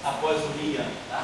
após o Li Yang, tá?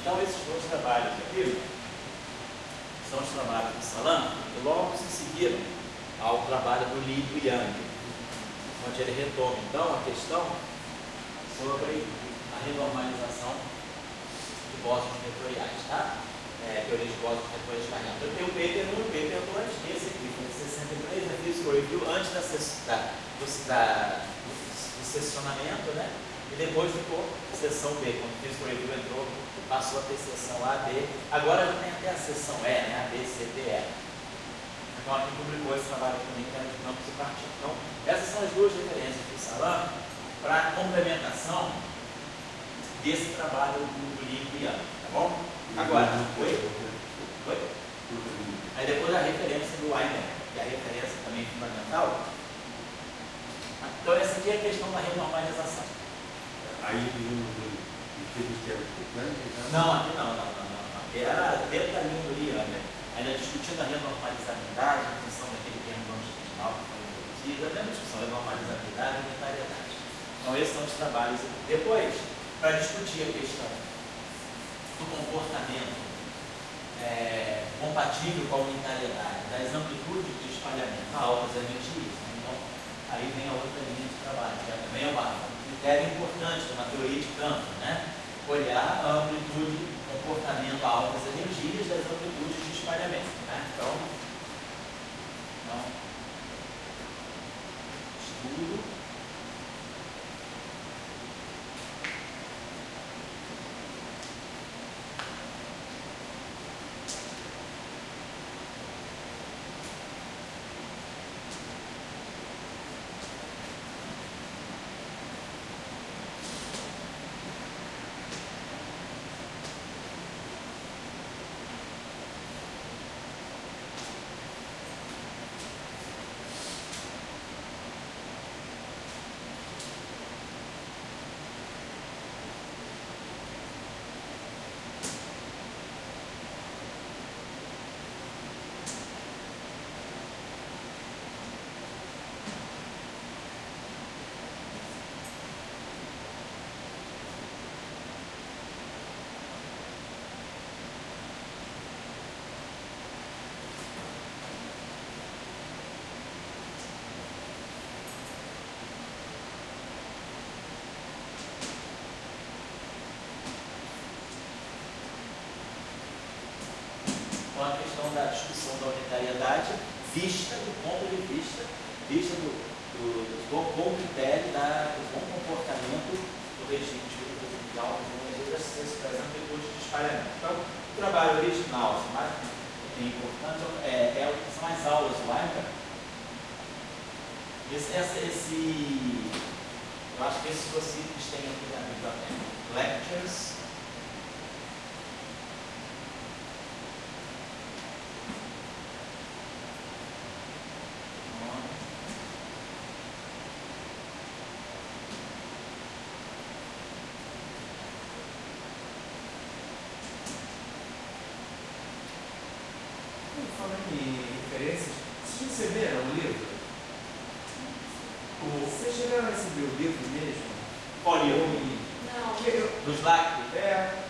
Então, esses dois trabalhos aqui são os trabalhos do Salam, que logo se seguiram ao trabalho do Li e do Yang, onde ele retoma, então, a questão sobre a renormalização de bósons vetoriais, tá? Teoria de bósons vetoriais carregados. Eu tenho o paper 1 e o paper 2, esse aqui foi de 63, a Physical Review, antes do sessionamento, né? E depois ficou a seção B, quando o Physical Review entrou, passou a ter seção A, B, agora já tem até a seção E, né? A, B, C, D, E. Então aqui publicou esse trabalho também, que era de campos e partidos. Então, essas são as duas referências do Salam para a complementação desse trabalho do Li e do Yang, tá bom? Agora, oi? Aí depois a referência do Ayman, que é a referência também fundamental. Então essa aqui é a questão da renormalização. Aí não, aqui não. Era dentro da linha do Li, né? Ainda discutindo a renormalizabilidade, a função daquele termo longitudinal que foi introduzido, a mesma discussão, renormalizabilidade e unitariedade. Então esses são os trabalhos. Depois, para discutir a questão do comportamento compatível com a unitariedade, das amplitudes de espalhamento altas emitidas, né? Então, aí vem a outra linha de trabalho, que também é um critério importante de uma teoria de campo, né? Olhar a amplitude, comportamento a altas energias das amplitudes de espalhamento, né? Então, estudo. Com a questão da discussão da unitariedade vista do ponto de vista com o critério do bom comportamento do regime de altas energias das processo, por exemplo, depois de espalhamento. Então, o trabalho original, assim, mais importante, são as aulas online. Eu acho que esse vocês têm aqui na biblioteca. Lectures. Falando em referências, vocês receberam o livro? Vocês chegaram a receber o livro mesmo? Qual livro? Não. Do Slack?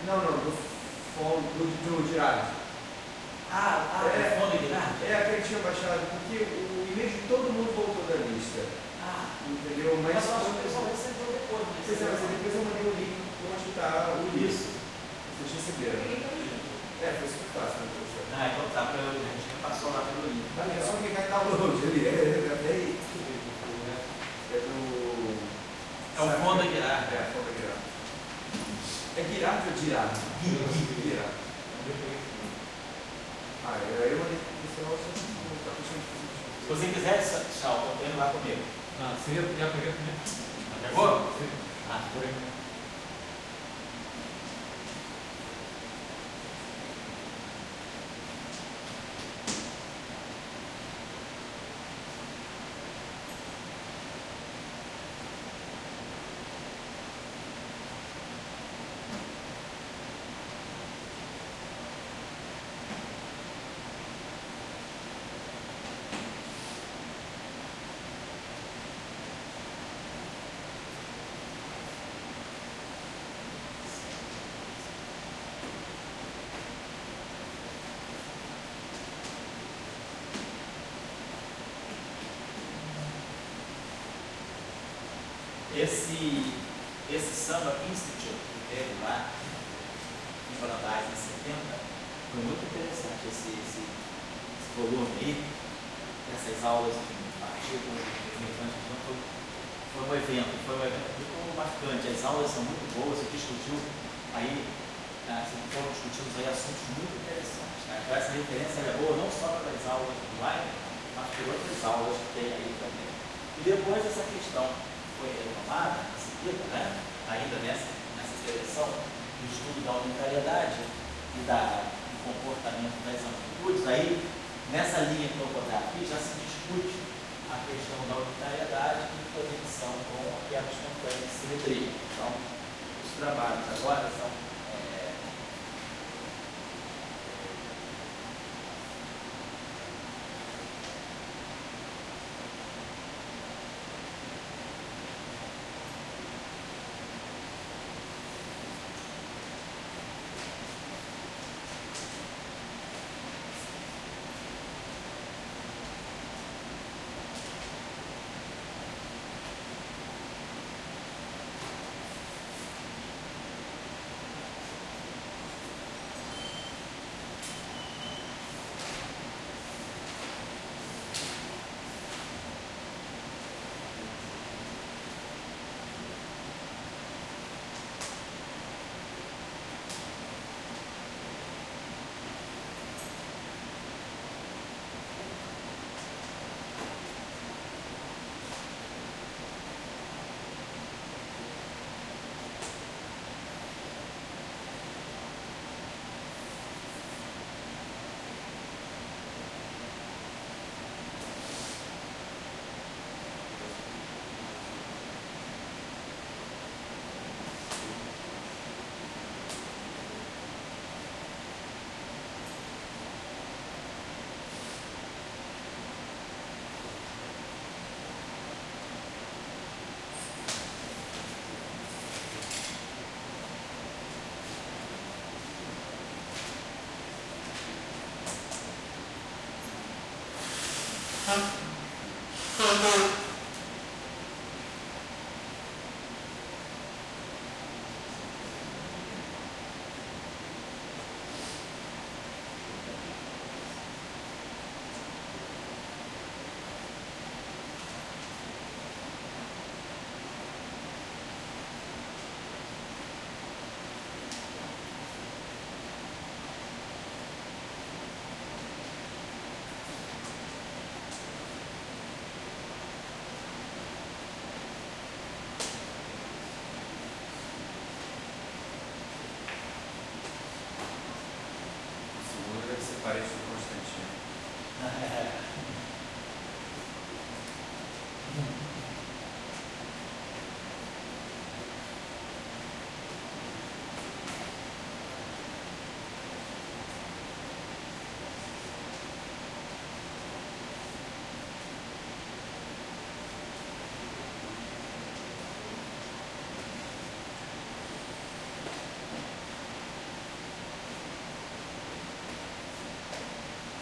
Não, do Girardi. Do Fundo Girardi? Que ele tinha baixado, porque o e-mail de todo mundo voltou da lista. Entendeu? Mas eu acho que o pessoal recebeu depois. Mas depois eu mandei o link para onde está o livro. Isso. Vocês receberam. Foi super fácil, né, professor? Então tá, a gente passou lá pelo link. É só clicar em download ali. É o Fundo Girardi. É, Fundo Girardi. É Girardi ou Girardi? Girardi. Eu mandei para o pessoal, se você quiser, tchau, estou indo lá comigo. Você já pegou primeiro? Pegou? Por aí. Esse Samba Institute que teve lá em Brandais em 70 foi muito interessante esse volume aí, essas aulas de artigos foi um evento muito marcante. As aulas são muito boas, você discutiu aí, foram discutidos aí assuntos muito interessantes. Então essa referência é boa não só para as aulas online, mas por outras aulas que tem aí também. E depois essa questão foi retomada em seguida, ainda nessa direção do estudo da unitariedade e do comportamento das amplitudes. Aí, nessa linha que eu vou dar aqui, já se discute a questão da unitariedade em conexão com a quebra espontânea de simetria. Então, os trabalhos agora são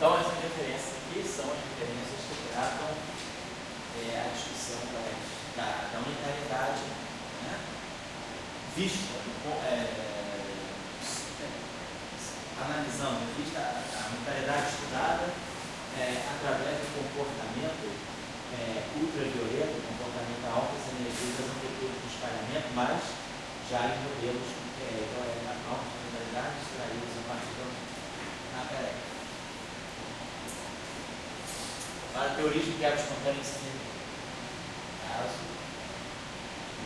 Então, essas referências aqui são as referências que tratam a discussão da unitariedade, né? Vista, analisando, vista a unitariedade estudada através do comportamento ultravioleta, comportamento a altas energias das amplitudes do espalhamento, mas já em modelos altas unitariedades extraídos a partir da peraí. Para a teoria de quebra espontânea em si, caso,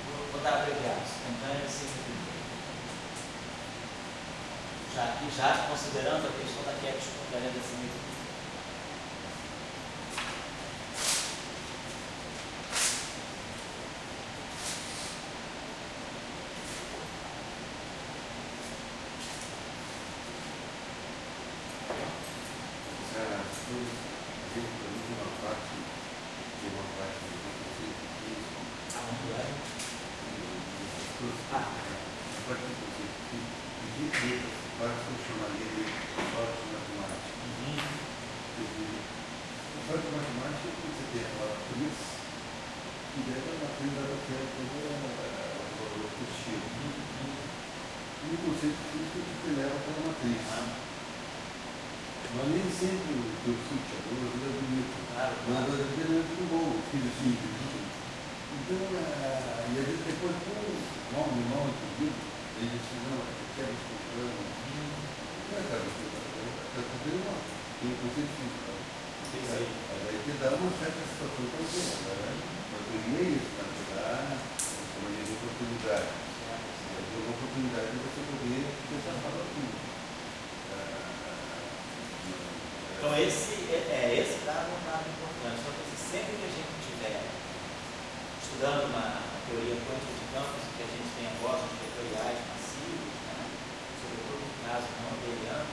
vou botar abreviado, espontânea em si, já considerando a questão da quebra espontânea da simetria. Mas nem sempre o teu sorteador é bonito. Mas às vezes é muito bom, o filho simples. Então, e às vezes depois, mal, inclusive, ele diz, não, eu quero escutar. Não é quero escutar, eu quero não. Tem um conceito simples. Aí te dá uma certa situação para você, para tu meios para te dar uma oportunidade. Uma oportunidade de você poder pensar para tudo. Então, esse dado é um dado importante. Então, sempre que a gente estiver estudando uma teoria quântica de campos, que a gente tem amostras vetoriais massivos, né, sobretudo no caso não abeliano,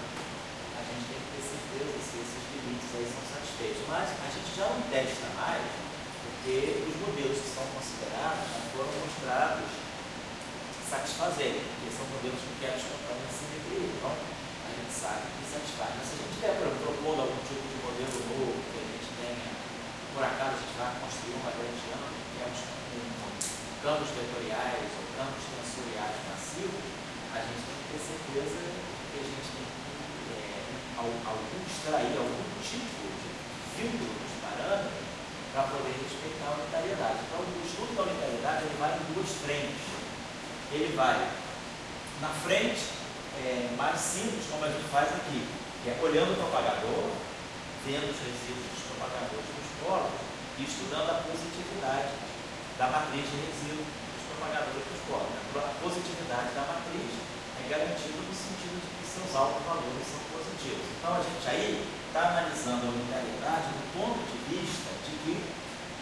a gente tem que ter certeza se esses limites aí são satisfeitos. Mas a gente já não testa mais, porque os modelos que são considerados já foram mostrados satisfazerem, porque são modelos que quebram espontânea simetria. Então, a gente sabe que satisfaz. Mas se a gente estiver propondo algum tipo de modelo novo, que a gente tenha, por acaso, a gente vai construir uma grande âmbito, que é campos vetoriais ou campos tensoriais massivos, a gente tem que ter certeza que a gente tem que extrair algum tipo de vínculo dos parâmetros para poder respeitar a unitariedade. Então, o estudo da unitariedade ele vai em duas frentes. Ele vai na frente mais simples, como a gente faz aqui, que é olhando o propagador, vendo os resíduos dos propagadores dos polos e estudando a positividade da matriz de resíduos dos propagadores dos polos. A positividade da matriz é garantida no sentido de que seus altos valores são positivos. Então, a gente aí está analisando a unitariedade do ponto de vista de que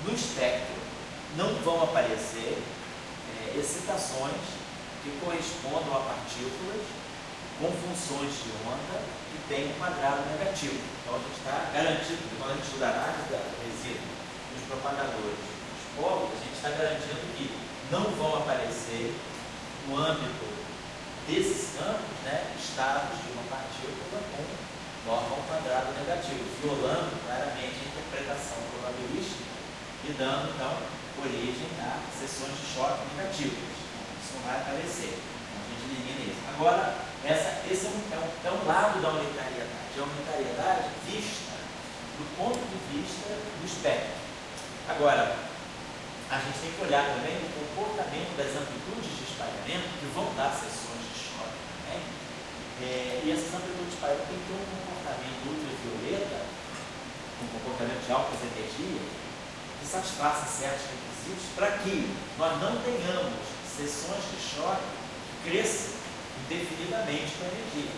no espectro não vão aparecer excitações que correspondam a partículas com funções de onda que têm um quadrado negativo. Então, a gente está garantindo, quando a gente estuda a análise do resíduo dos propagadores dos polos, a gente está garantindo que não vão aparecer no âmbito desses campos, né, estados de uma partícula com norma ao quadrado negativo, violando claramente a interpretação probabilística e dando, então, origem a seções de choque negativas. Isso não vai aparecer. Então, a gente elimina isso. Agora, esse é um lado da unitariedade. A unitariedade vista do ponto de vista do espectro. Agora, a gente tem que olhar também o comportamento das amplitudes de espalhamento que vão dar seções de choque também. E essas amplitudes de espalhamento têm que ter um comportamento ultravioleta, um comportamento de altas energias, que satisfaça certos requisitos para que nós não tenhamos seções de choque que cresçam indefinidamente com a energia.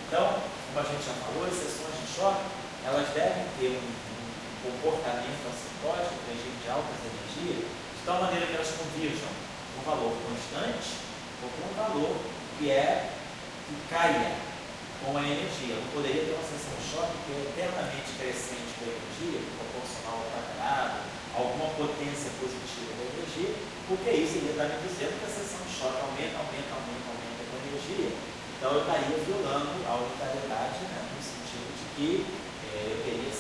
Então, como a gente já falou, as seções de choque elas devem ter um comportamento assimptótico, um regime de altas energias, de tal maneira que elas convirjam um valor constante ou com um valor que caia com a energia. Eu não poderia ter uma seção de choque que é eternamente crescente com a energia, proporcional ao quadrado, alguma potência positiva da energia, porque isso iria estar me dizendo que a seção de choque aumenta com a energia. Então eu estaria violando a unitariedade, né, no sentido de que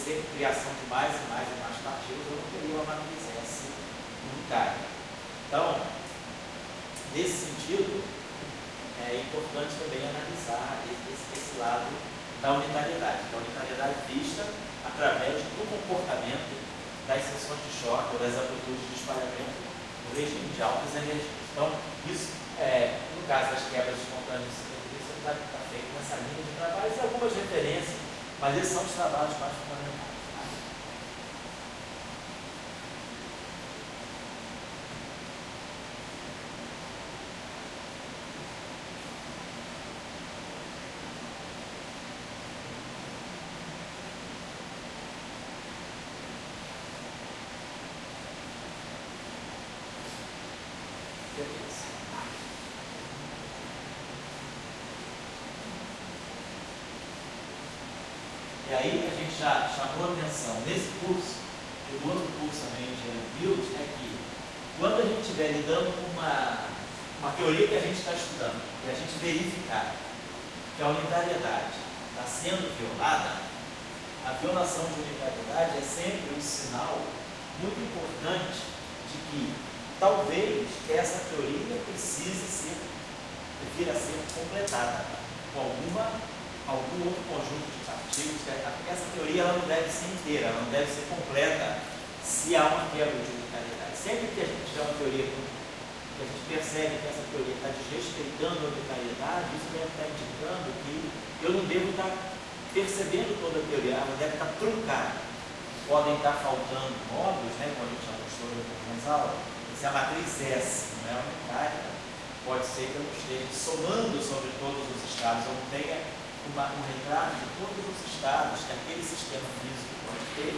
criação de mais e mais partículas, eu não teria uma matriz S unitária. Então, nesse sentido, é importante também analisar esse lado da unitariedade. A unitariedade vista através do comportamento das seções de choque ou das amplitudes de espalhamento no regime de altas energias. Então, isso, no caso das quebras espontâneas, isso está feito nessa linha de trabalho e algumas referências, mas esses são os trabalhos mais fundamentais. E aí a gente já chamou a atenção nesse curso, e no outro curso também de Build, é que quando a gente estiver lidando com uma teoria que a gente está estudando, e a gente verificar que a unitariedade está sendo violada, a violação de unitariedade é sempre um sinal muito importante de que talvez essa teoria precise vir a ser completada com algum outro conjunto de artigos. Essa teoria ela não deve ser inteira, ela não deve ser completa se há uma quebra de unitariedade. Sempre que a gente tiver uma teoria que a gente percebe que essa teoria está desrespeitando a unitariedade, isso deve estar indicando que eu não devo estar percebendo toda a teoria, ela deve estar truncada. Podem estar faltando módulos, como a gente já mostrou em algumas aulas. Se a matriz S não é unitária, pode ser que eu não esteja somando sobre todos os estados, eu não tenha um retrato de todos os estados que aquele sistema físico pode ter,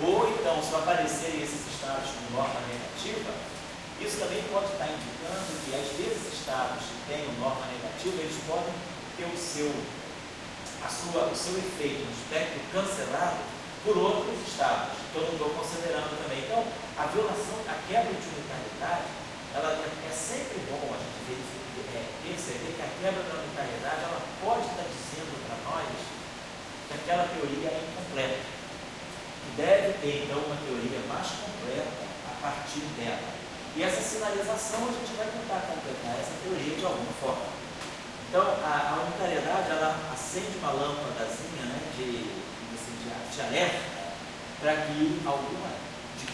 ou então, se aparecerem esses estados com norma negativa, isso também pode estar indicando que, às vezes, estados que tenham norma negativa, eles podem ter o seu efeito no espectro cancelado por outros estados, que eu não estou considerando também. Então, a violação, a quebra de unitariedade, ela é sempre bom a gente perceber que a quebra da unitariedade ela pode estar dizendo para nós que aquela teoria é incompleta. Que deve ter, então, uma teoria mais completa a partir dela. E essa sinalização a gente vai tentar completar essa teoria de alguma forma. Então, a unitariedade, ela acende uma lâmpadazinha de alerta para que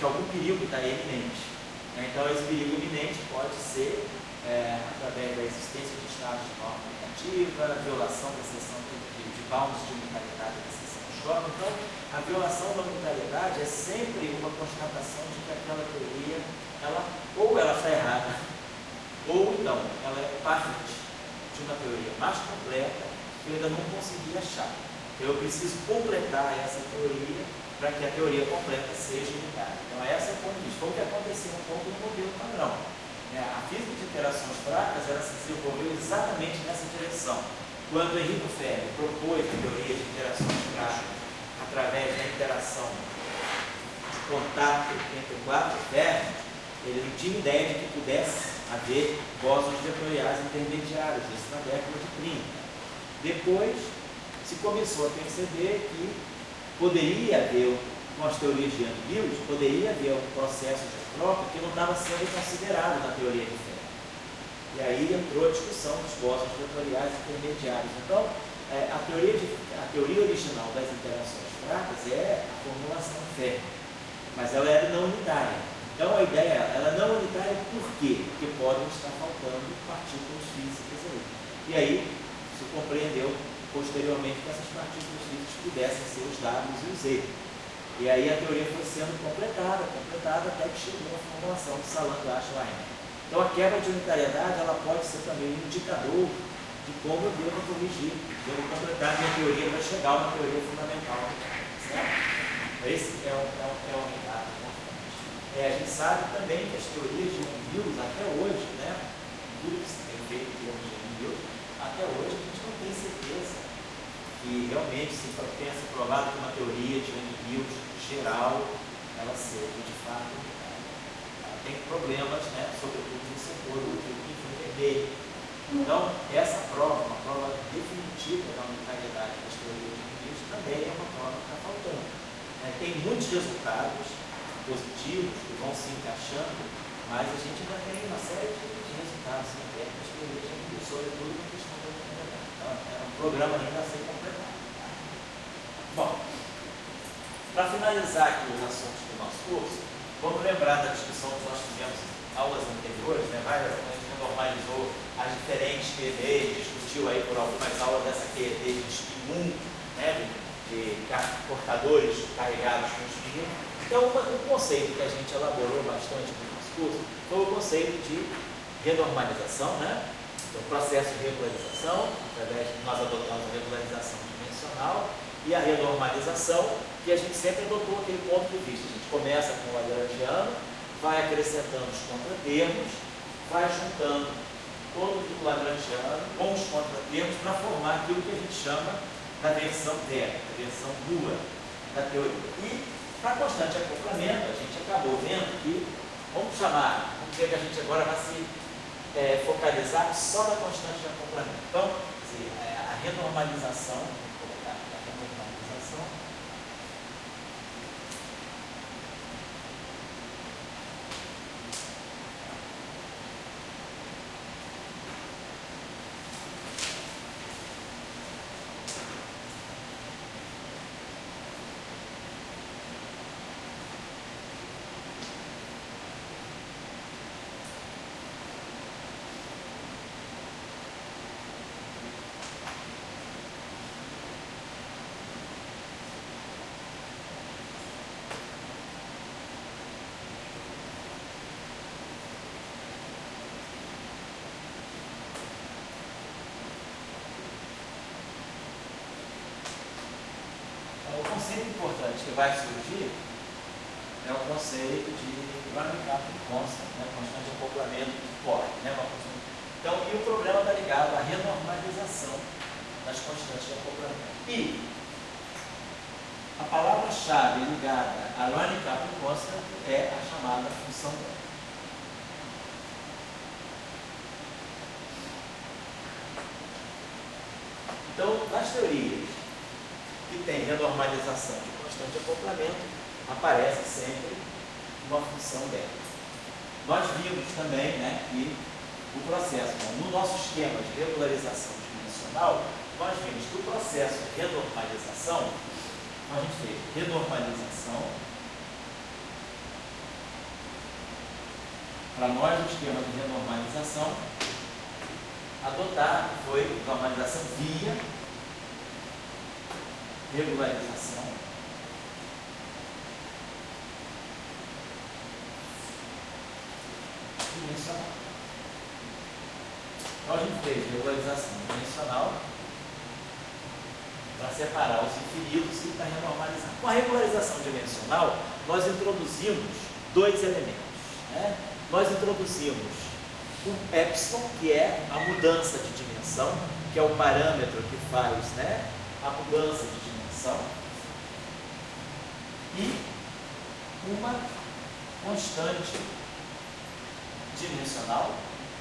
algum perigo está iminente. Então, esse perigo iminente pode ser através da existência de estados de norma negativa, violação da seção de bounds de unitariedade da seção de choque. Então, a violação da unitariedade é sempre uma constatação de que aquela teoria, ou ela está errada, ou então ela é parte de uma teoria mais completa que eu ainda não consegui achar. Então, eu preciso completar essa teoria para que a teoria completa seja unitária. Então, essa é a condição. Foi o que aconteceu um pouco no modelo padrão. A física de interações fracas ela se desenvolveu exatamente nessa direção. Quando Enrico Fermi propôs a teoria de interações fracas através da interação de contato entre quatro ferros, ele não tinha ideia de que pudesse haver bósons vetoriais intermediários, isso na década de 30. Depois se começou a perceber que poderia haver, com as teorias de Young-Mills, poderia haver um processo de troca que não estava sendo considerado na teoria de Fermi. E aí entrou a discussão dos bósons vetoriais intermediários. Então, a teoria original das interações fracas é a formulação Fermi, mas ela era não unitária. Então, a ideia, ela não unitária por quê? Porque podem estar faltando partículas físicas aí. E aí, se compreendeu posteriormente que essas partículas físicas pudessem ser os W e os Z. E aí a teoria foi sendo completada até que chegou a formulação de Salant-Schweiner. Então a quebra de unitariedade ela pode ser também um indicador de como eu devo corrigir, devo completar minha teoria para chegar a uma teoria fundamental. Certo? Esse é um recado importante. A gente sabe também que as teorias de Young-Mills até hoje, tudo que se tem feito em termos de Young-Mills, até hoje a gente não tem certeza que realmente se pensa provado que uma teoria de Young-Mills geral, ela seja de fato, ela tem problemas, sobretudo no setor do intermédio. Então, essa prova, uma prova definitiva da unitariedade das teorias de Young-Mills, também é uma prova que está faltando. né? Tem muitos resultados positivos que vão se encaixando, mas a gente ainda tem uma série de resultados internos que a gente sobretudo na questão da humanidade. Então, é um programa ainda a ser completado. Bom, para finalizar aqui os assuntos do nosso curso, vamos lembrar da discussão que nós tivemos em aulas anteriores, né? A gente normalizou as diferentes QEDs, discutiu aí por algumas aulas dessa QED de spin 1, né? de portadores carregados com spin 1. Então, um conceito que a gente elaborou bastante no nosso curso foi o conceito de renormalização, né? Então, o processo de regularização, através de nós adotamos a regularização dimensional e a renormalização, que a gente sempre adotou aquele ponto de vista. A gente começa com o lagrangiano, vai acrescentando os contratermos, vai juntando todo o lagrangiano com os contratermos para formar aquilo que a gente chama da versão zero, a versão nula da teoria. E para constante acoplamento, a gente acabou vendo que, vamos dizer que a gente agora vai se focalizar só na constante de acoplamento. Então, a renormalização, vou colocar aqui a renormalização. O conceito importante que vai surgir é o conceito de running capital constant, né? Constante de acoplamento de core. Né? Então, e o problema está ligado à renormalização das constantes de acoplamento. E a palavra-chave ligada a running capital constant é a chamada função delta. Então, nas teorias que tem renormalização de constante de acoplamento, aparece sempre uma função delta. Nós vimos também, né, que o processo, no nosso esquema de regularização dimensional, nós vimos que o processo de renormalização, a gente fez renormalização, para nós o esquema de renormalização adotado foi normalização via regularização dimensional. Então a gente fez regularização dimensional para separar os infinitos e para renormalizar. Com a regularização dimensional, nós introduzimos dois elementos. Né? Nós introduzimos o epsilon, que é a mudança de dimensão, que é o parâmetro que faz, né, a mudança de dimensão, e uma constante dimensional,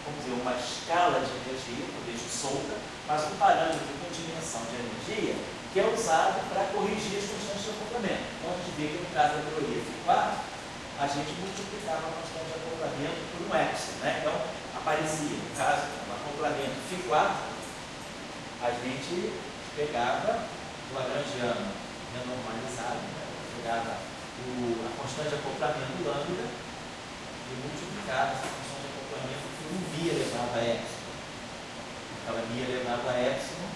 vamos dizer, uma escala de energia, que eu deixo solta, mas um parâmetro com dimensão de energia que é usado para corrigir as constantes de acoplamento. Então a gente vê que no caso da teoria F4, a gente multiplicava a constante de acoplamento por um epsilon. Né? Então aparecia, no caso do acoplamento F4, a gente pegava o lagrangiano renormalizado, né? Pegava a constante de acoplamento lambda e multiplicava essa constante de acoplamento por um μ elevado a epsilon. Aquela μ elevado a epsilon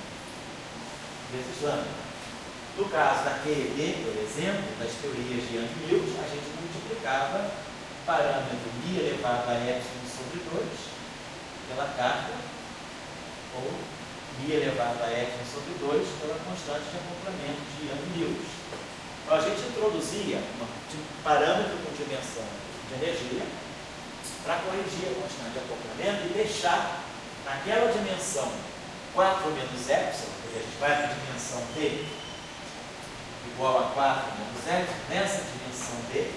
vezes lambda. No caso da QED, por exemplo, das teorias de Young-Mills, a gente multiplicava o parâmetro μ elevado a epsilon sobre 2 pela carga, ou μ elevado a epsilon sobre 2 pela constante de acoplamento de Young-Mills. Então, a gente introduzia um parâmetro com dimensão de energia para corrigir a constante de acoplamento e deixar naquela dimensão 4 menos epsilon, quer dizer, a gente vai para a dimensão D igual a 4 menos epsilon, nessa dimensão D,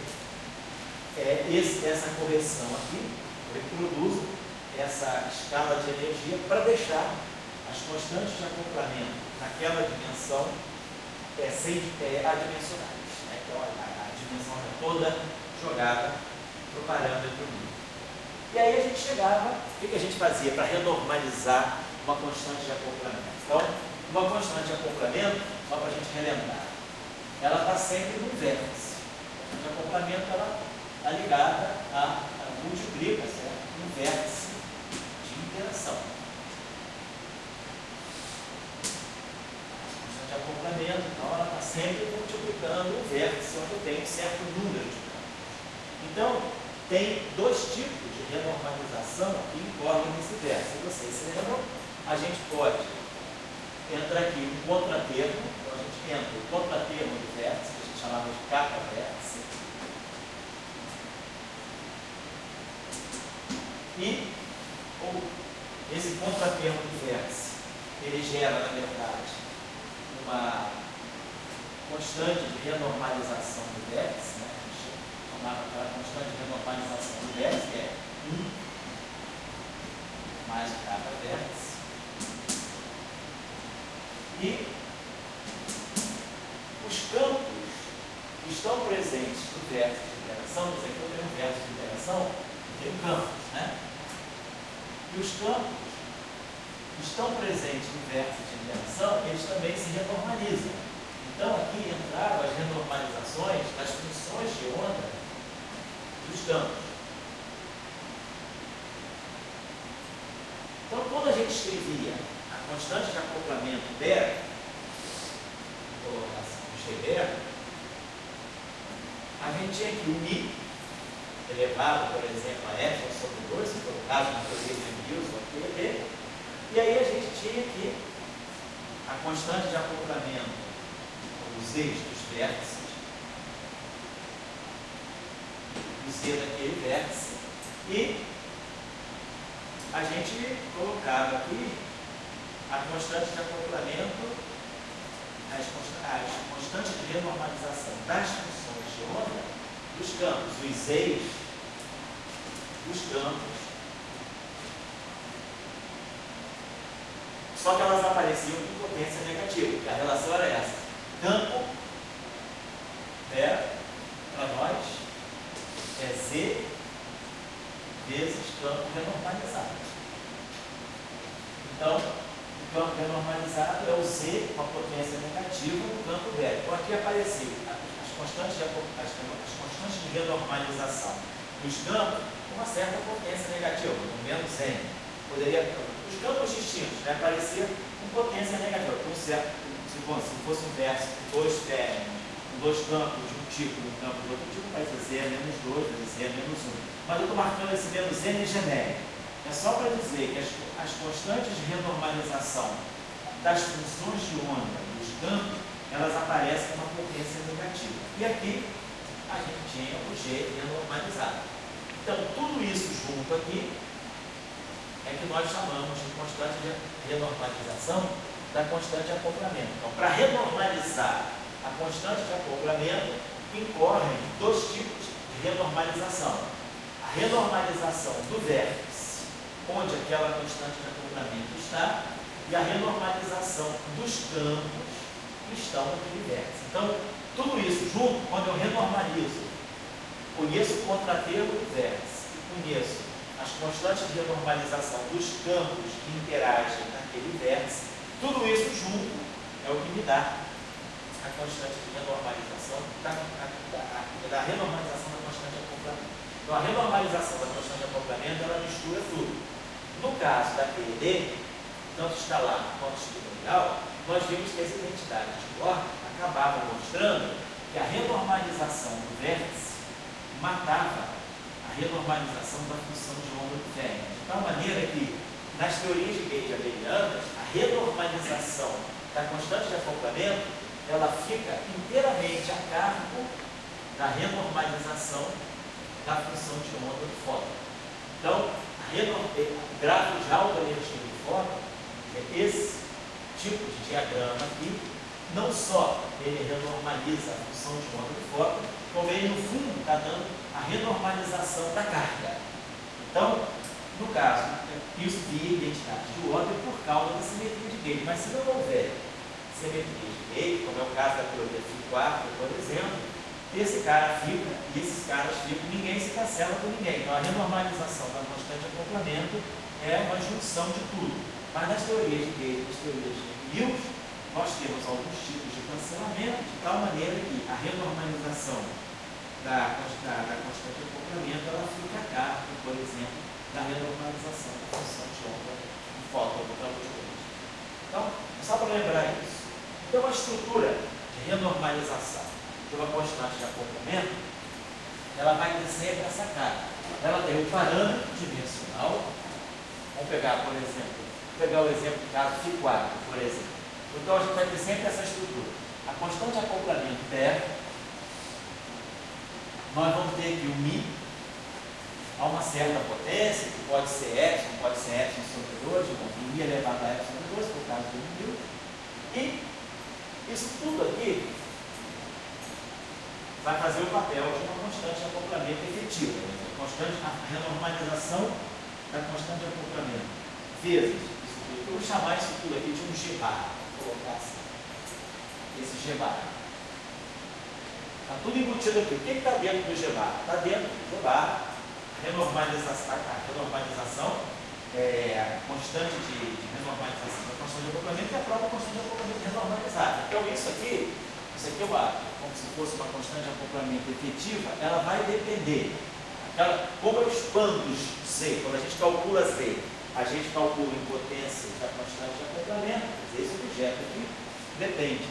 essa correção aqui, eu reproduzo essa escala de energia para deixar as constantes de acoplamento naquela dimensão adimensionais. Né? Então a dimensão é toda jogada para o parâmetro μ. E aí a gente chegava, o que a gente fazia para renormalizar uma constante de acoplamento? Então, uma constante de acoplamento, só para a gente relembrar, ela está sempre no vértice. A constante de acoplamento ela está ligada a multiplica, certo? No vértice de interação. De acoplamento, então ela está sempre multiplicando o vértice onde eu tenho um certo número de campos. Então, tem dois tipos de renormalização que incorrem nesse vértice. Se vocês se lembram, a gente pode entrar aqui um contratermo, então a gente entra o contratermo do vértice, que a gente chamava de capa vértice, e esse contratermo do vértice, ele gera, na verdade, uma constante de renormalização do vértice, né? A gente chamava aquela constante de renormalização do vértice, que é 1 mais o capa vértice. E os campos que estão presentes no vértice de interação, isso aqui eu tenho um vértice de interação, eu tenho campos, né? E os campos que estão presentes no vértice de interação, eles também se renormalizam. Então, aqui entraram as renormalizações das funções de onda dos campos. Então, quando a gente escrevia a constante de acoplamento dela, colocação de Schreiber, a gente tinha aqui o μ elevado, por exemplo, a epsilon sobre 2, se for o caso na teoria de Mendelssohn, aqui, e aí a gente tinha aqui a constante de acoplamento dos eixos dos vértices, do Z daquele vértice, e a gente colocava aqui a constante de acoplamento, as constantes de renormalização das funções de onda dos campos, os eixos dos campos. Só que elas apareciam em potência negativa, porque a relação era essa. Campo, para nós, é Z vezes campo renormalizado. Então, o campo renormalizado é o Z com a potência negativa no campo velho. Então, aqui apareceu as constantes de renormalização dos campos com uma certa potência negativa, com menos N. Os campos distintos, né, apareciam com potência negativa. Então, se fosse um verso com dois términos, com dois campos de um tipo e um campo de outro tipo, vai dizer Z menos 2, vai dizer Z menos 1. Mas eu estou marcando esse menos N genérico. É só para dizer que as constantes de renormalização das funções de onda dos campos, elas aparecem com uma potência negativa. E aqui a gente tinha o G renormalizado. Então, tudo isso junto aqui é que nós chamamos de constante de renormalização da constante de acoplamento. Então, para renormalizar a constante de acoplamento, incorrem dois tipos de renormalização. A renormalização do vértice, onde aquela constante de acoplamento está, e a renormalização dos campos que estão naquele vértice. Então, tudo isso junto, quando eu renormalizo, conheço o contratermo do vértice e conheço as constantes de renormalização dos campos que interagem naquele vértice, tudo isso junto é o que me dá a constante de renormalização da renormalização da constante de acoplamento. Então, a renormalização da constante de acoplamento, ela mistura tudo. No caso da PED, tanto escalar quanto estrutural, nós vimos que as identidades de Born acabavam mostrando que a renormalização do vértice matava a renormalização da função de onda do vértice. De tal maneira que, nas teorias de Gauge abelianas, a renormalização da constante de acoplamento, ela fica inteiramente a cargo da renormalização da função de onda do fóton. Então, o gráfico de alta energia do fóton é esse tipo de diagrama aqui. Não só ele renormaliza a função de onda do fóton, como ele, no fundo, está dando a renormalização da carga. Então, no caso, isso via identidade de ordem por causa da simetria de Gauge. Mas se não houver simetria de Gauge, como é o caso da teoria Φ4, por exemplo, esse cara fica, e esses caras ficam, ninguém se cancela com ninguém. Então a renormalização da constante de acoplamento é uma junção de tudo. Mas nas teorias de Gay, nas teorias de Mills, nós temos alguns tipos de cancelamento, de tal maneira que a renormalização da constante de acoplamento ela fica a cargo, por exemplo, da renormalização da função de onda em fóton do campo de luz. Então, só para lembrar isso. Então, a estrutura de renormalização de uma constante de acoplamento, ela vai ter sempre essa cara. Ela tem o parâmetro dimensional. Vamos pegar, por exemplo, o exemplo do caso Φ4, por exemplo. Então, a gente vai ter sempre essa estrutura. A constante de acoplamento terra, nós vamos ter aqui o μ a uma certa potência, que pode ser epsilon, pode ser epsilon sobre 2, μ elevado a epsilon sobre 2, por causa do μ. E isso tudo aqui vai fazer o papel de uma constante de acoplamento efetiva. A renormalização da constante de acoplamento vezes isso tudo. Eu vou chamar isso tudo aqui de um G-bar. Vou colocar assim. Esse G-bar. Está tudo embutido aqui. O que está dentro do G-bar? Está dentro do G-bar. A renormalização é a constante de renormalização da constante de acoplamento e a própria constante de acoplamento renormalizada. Então, isso aqui é como se fosse uma constante de acoplamento efetiva, ela vai depender. Como eu expando Z, quando a gente calcula Z, a gente calcula em potências da constante de acoplamento, esse objeto aqui depende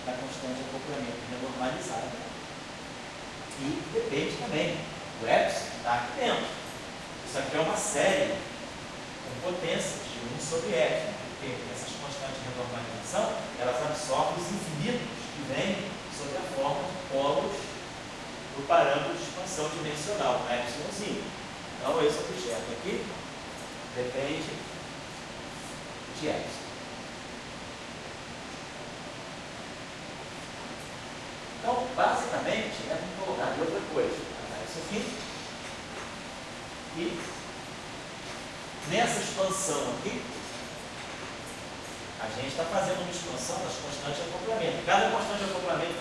da constante de acoplamento renormalizada. E depende também do epsilon que está aqui dentro. Isso aqui é uma série com potências de 1 sobre epsilon, porque essas constantes de renormalização, elas absorvem os infinitos que vêm sob a forma de polos do parâmetro de expansão dimensional, um epsilonzinho. Então, esse objeto aqui depende de epsilon. Então, basicamente, vamos colocar de outra coisa. Isso aqui. E nessa expansão aqui, a gente está fazendo uma expansão das constantes de acoplamento. Cada constante de acoplamento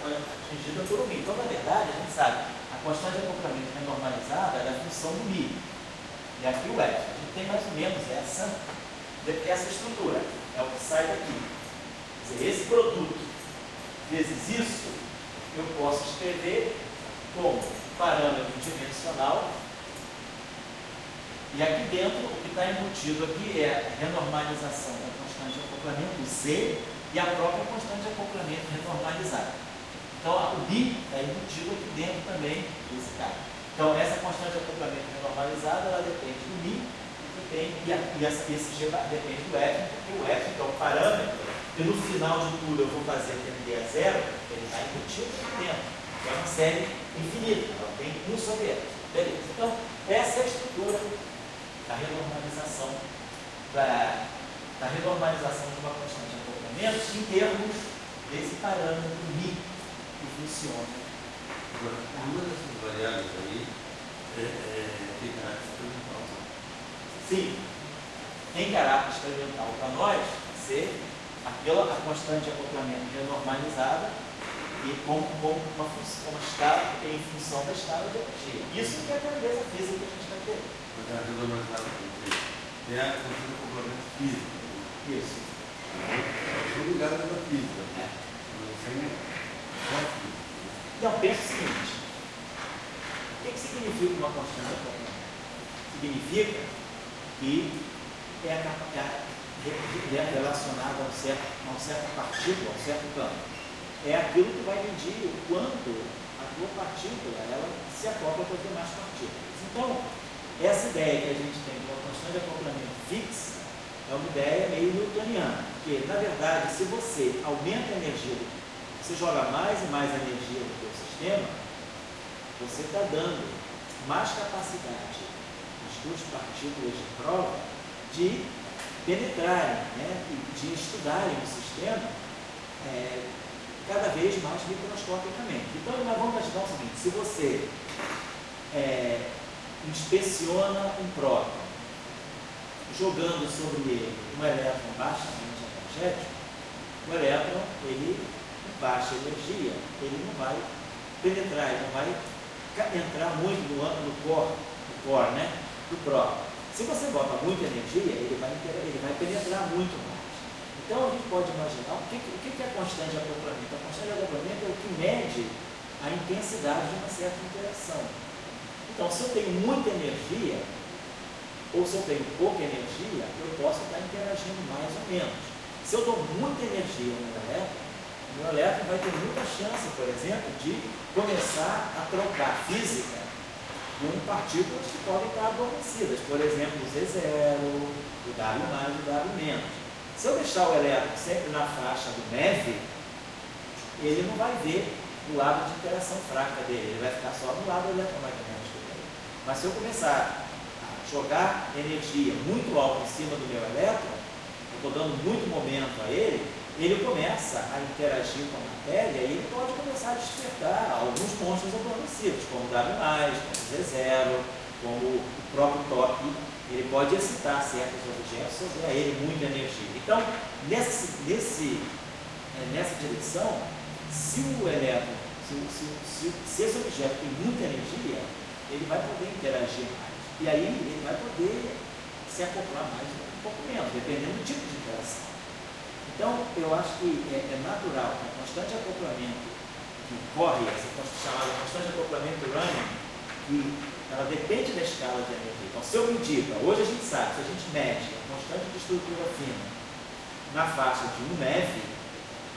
foi atingida por um μ. Então, na verdade, a gente sabe, a constante de acoplamento renormalizada é a função do μ. E aqui o epsilon. A gente tem mais ou menos essa estrutura. É o que sai daqui. Quer dizer, esse produto vezes isso, eu posso escrever como parâmetro dimensional. E aqui dentro, o que está embutido aqui é a renormalização da constante de acoplamento Z e a própria constante de acoplamento renormalizada. Então, o μ está embutido aqui dentro também desse cara. Então, essa constante de acoplamento renormalizada, ela depende do μ e esse G depende do epsilon, porque o epsilon é o parâmetro que no final de tudo eu vou fazer tender a zero, ele está embutido aqui dentro. É uma série infinita, ela tem 1 sobre epsilon. Beleza. Então, essa é a estrutura da renormalização de uma constante de acoplamento em termos desse parâmetro μ que funciona. Agora, uma dessas variáveis aí tem caráter experimental. Sim, tem caráter experimental para nós ser a constante de acoplamento renormalizada e como está em função da escala de energia. Isso que é a grandeza física que a gente está tendo. Porque a renormalizada tem a constante de acoplamento físico. Isso. Eu sou ligado à física. Não sei só física. Não, pensa o seguinte. O que significa uma constante de acoplamento? Significa que é relacionado a uma certa partícula, a um certo campo. É aquilo que vai medir o quanto a tua partícula ela se acopla com as demais partículas. Então, essa ideia que a gente tem de uma constante de acoplamento fixa é uma ideia meio newtoniana, porque, na verdade, se você aumenta a energia, você joga mais e mais energia no teu sistema, você está dando mais capacidade às tuas partículas de prova de penetrarem, de estudarem o sistema cada vez mais microscopicamente. Então, nós vamos imaginar o seguinte: se você inspeciona um próton, jogando sobre ele um elétron baixamente energético, o elétron, ele, com baixa energia, ele não vai penetrar, ele não vai entrar muito no core, né, do próprio. Se você bota muita energia, ele vai penetrar muito mais. Então a gente pode imaginar o que é a constante de acoplamento. A constante de acoplamento é o que mede a intensidade de uma certa interação. Então, se eu tenho muita energia, ou se eu tenho pouca energia, eu posso estar interagindo mais ou menos. Se eu dou muita energia no meu elétron vai ter muita chance, por exemplo, de começar a trocar física com partículas que podem estar adormecidas, por exemplo, o Z0, o W+, o W-. Se eu deixar o elétron sempre na faixa do MEV, ele não vai ver o lado de interação fraca dele, ele vai ficar só no lado eletromagnético dele. Mas se eu começar a jogar energia muito alta em cima do meu elétron, eu estou dando muito momento a ele começa a interagir com a matéria e ele pode começar a despertar alguns monstros adormecidos, como o W+, como o Z0, como o próprio toque. Ele pode excitar certos objetos ou dar a ele muita energia. Então, nessa direção, se o elétron, se esse objeto tem muita energia, ele vai poder interagir mais. E aí ele vai poder se acoplar mais um pouco menos, dependendo do tipo de interação. Então, eu acho que é natural que a constante de acoplamento que corre, essa chamada constante de acoplamento urânio, que ela depende da escala de energia. Então, se eu medir, hoje a gente sabe, se a gente mede a constante de estrutura fina na faixa de 1 MeV,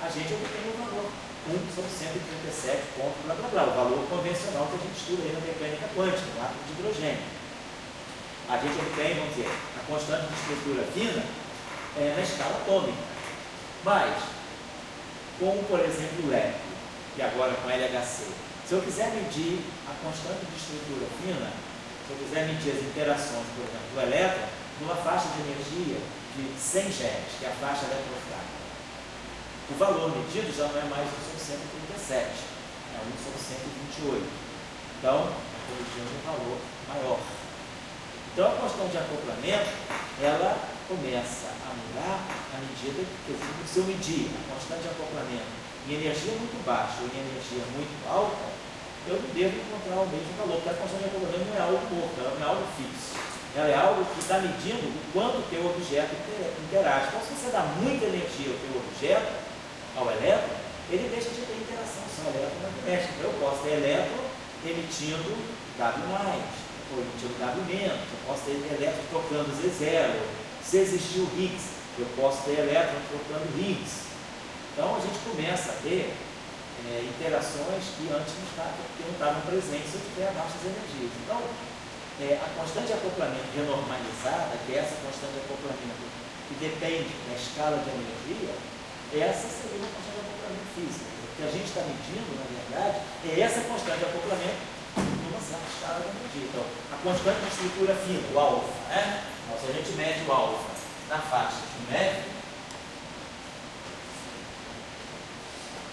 a gente obtém o valor 1/137, blá blá blá, o valor convencional que a gente estuda aí na mecânica quântica, no átomo de hidrogênio. A gente obtém, vamos dizer, a constante de estrutura fina na escala atômica. Mas, como por exemplo o LEP, que agora com LHC, se eu quiser medir a constante de estrutura fina, se eu quiser medir as interações, por exemplo, do elétron, numa faixa de energia de 100 GeV, que é a faixa eletrofrágil, o valor medido já não é mais 1/137, é 1/128. Então, corrigindo um valor maior. Então, a constante de acoplamento, ela começa a mudar à medida que, se eu medir a constante de acoplamento em energia muito baixa ou em energia muito alta, eu não devo encontrar o mesmo valor, porque a constante de acoplamento não é algo morto, ela não é algo fixo. Ela é algo que está medindo o quanto o teu objeto interage. Então, se você dá muita energia ao teu objeto, ao elétron, ele deixa de ter interação só eletromagnética. Então, eu posso ter elétron emitindo W+, ou emitindo W-, eu posso ter elétron trocando Z0. Se existir o Higgs, eu posso ter elétron trocando Higgs. Então, a gente começa a ter interações que antes não estavam presentes se eu tiver baixas energias. Então, a constante de acoplamento renormalizada, que é essa constante de acoplamento que depende da escala de energia, essa seria uma constante de acoplamento física. O que a gente está medindo, na verdade, é essa constante de acoplamento numa certa escala de energia. Então, a constante de estrutura fina, o alfa, né? Então, se a gente mede o alfa na faixa de MeV,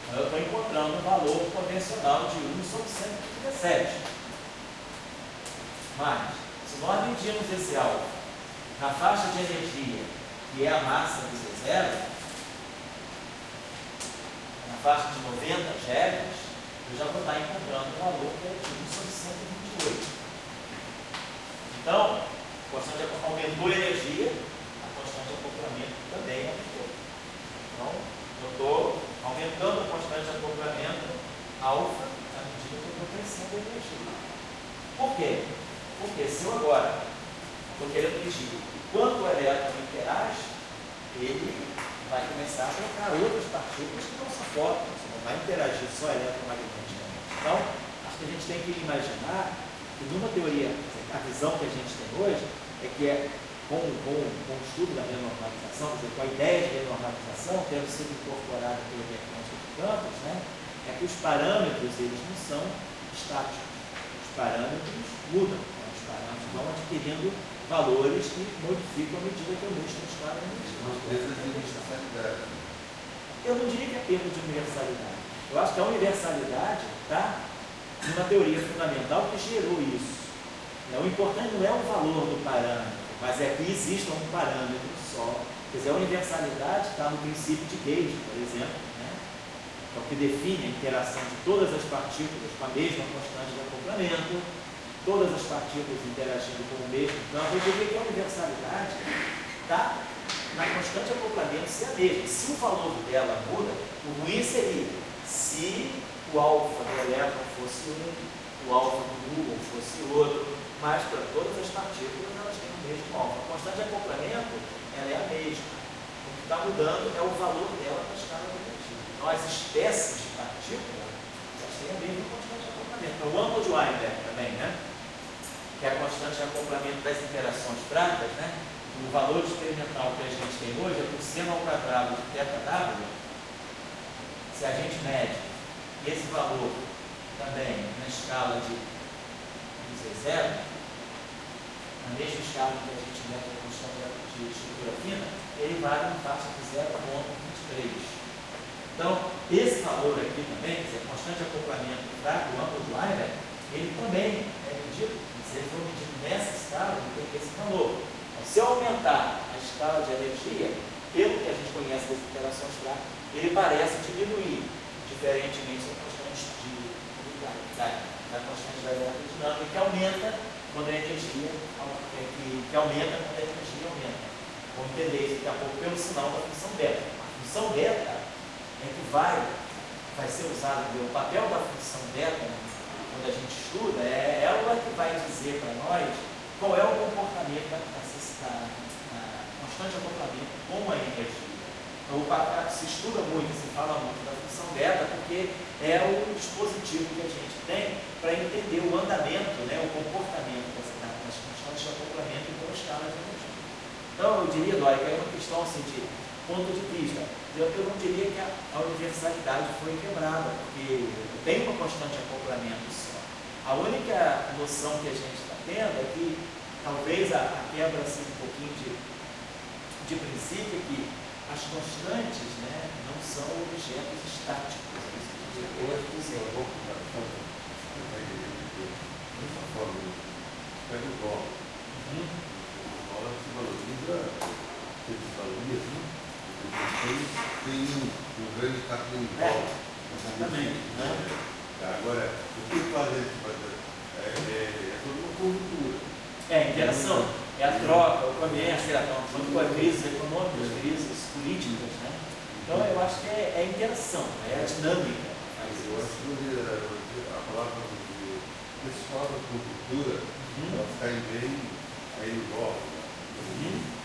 eu estou encontrando um valor convencional de 1/137. Mas, se nós medirmos esse alfa na faixa de energia, que é a massa do Z0, na faixa de 90 GeV, eu já vou estar encontrando um valor que é de 1/128. Então, a constante aumentou a energia, a constante de acoplamento também aumentou. Então, eu estou aumentando a constante de acoplamento alfa à medida que eu estou crescendo a energia. Por quê? Porque se eu agora estou querendo medir quanto o elétron interage, ele vai começar a trocar outras partículas que não suportam, não vai interagir só eletromagneticamente. Então, acho que a gente tem que imaginar que numa teoria, a visão que a gente tem hoje é que com o estudo da renormalização, quer dizer, com a ideia de renormalização tendo sido incorporada pelo diagnóstico de campos, né, é que os parâmetros eles não são estáticos, os parâmetros mudam, né, os parâmetros vão adquirindo valores que modificam à medida que eu mexo no escala de energia. Eu não diria que é perda de universalidade. Eu acho que a universalidade está numa teoria fundamental que gerou isso. O importante não é o valor do parâmetro, mas é que exista um parâmetro só. Quer dizer, a universalidade está no princípio de Gauge, por exemplo, né? que é o que define a interação de todas as partículas com a mesma constante de acoplamento, todas as partículas interagindo com o mesmo campo. Eu diria que a universalidade está na constante de acoplamento ser a mesma. Se o valor dela muda, o ruim seria se o alfa do elétron fosse um, o alfa do gluon fosse outro, mas para todas as partículas elas têm o mesmo alfa. A constante de acoplamento ela é a mesma. O que está mudando é o valor dela na escala negativa. Então as espécies de partícula elas têm a mesma constante de acoplamento. O ângulo de Weinberg também, né? Que é a constante de acoplamento das interações fracas, né? O valor experimental que a gente tem hoje é por seno ao quadrado de θw. Se a gente mede esse valor também na escala de Z0, na mesma escala que a gente mede a constante de estrutura fina, ele vale na faixa de 0,23. Então, esse valor aqui também, quer dizer, a constante de acoplamento fraco, o ângulo de Weinberg, ele também é medido, se ele for medido nessa escala, ele tem esse valor. Então, se eu aumentar a escala de energia, pelo que a gente conhece das interações fracas, ele parece diminuir, diferentemente da constante da constante da eletrodinâmica, que aumenta quando a energia aumenta. Vamos entender isso daqui a pouco pelo sinal da função beta. A função beta é que vai ser usada, o papel da função beta, quando a gente estuda, é ela que vai dizer para nós qual é o comportamento da constante de acoplamento com a energia. Então, se estuda muito, se fala muito da função beta, porque é o dispositivo que a gente tem para entender o andamento, né, o comportamento das constantes de acoplamento com a escala de energia. Então, eu diria, Dória, que é uma questão assim, de ponto de vista. Eu não diria que a universalidade foi quebrada, porque tem uma constante de acoplamento só. A única noção que a gente está tendo é que talvez a quebra assim, um pouquinho de princípio é que as constantes, né, não são objetos estáticos. Eu acho que é uma comparação dessa forma. Pega o dólar. O dólar se valoriza, se desvaloriza, tem um grande capital em dólar. Exatamente. Agora, o que faz esse fazer? É toda uma conjuntura. É a interação, é a troca, o comércio, junto com as crises econômicas, as crises políticas, né? Então eu acho que é a interação, é a dinâmica. Eu acho que a palavra pessoal da conjuntura, elas caem bem aí no dólar.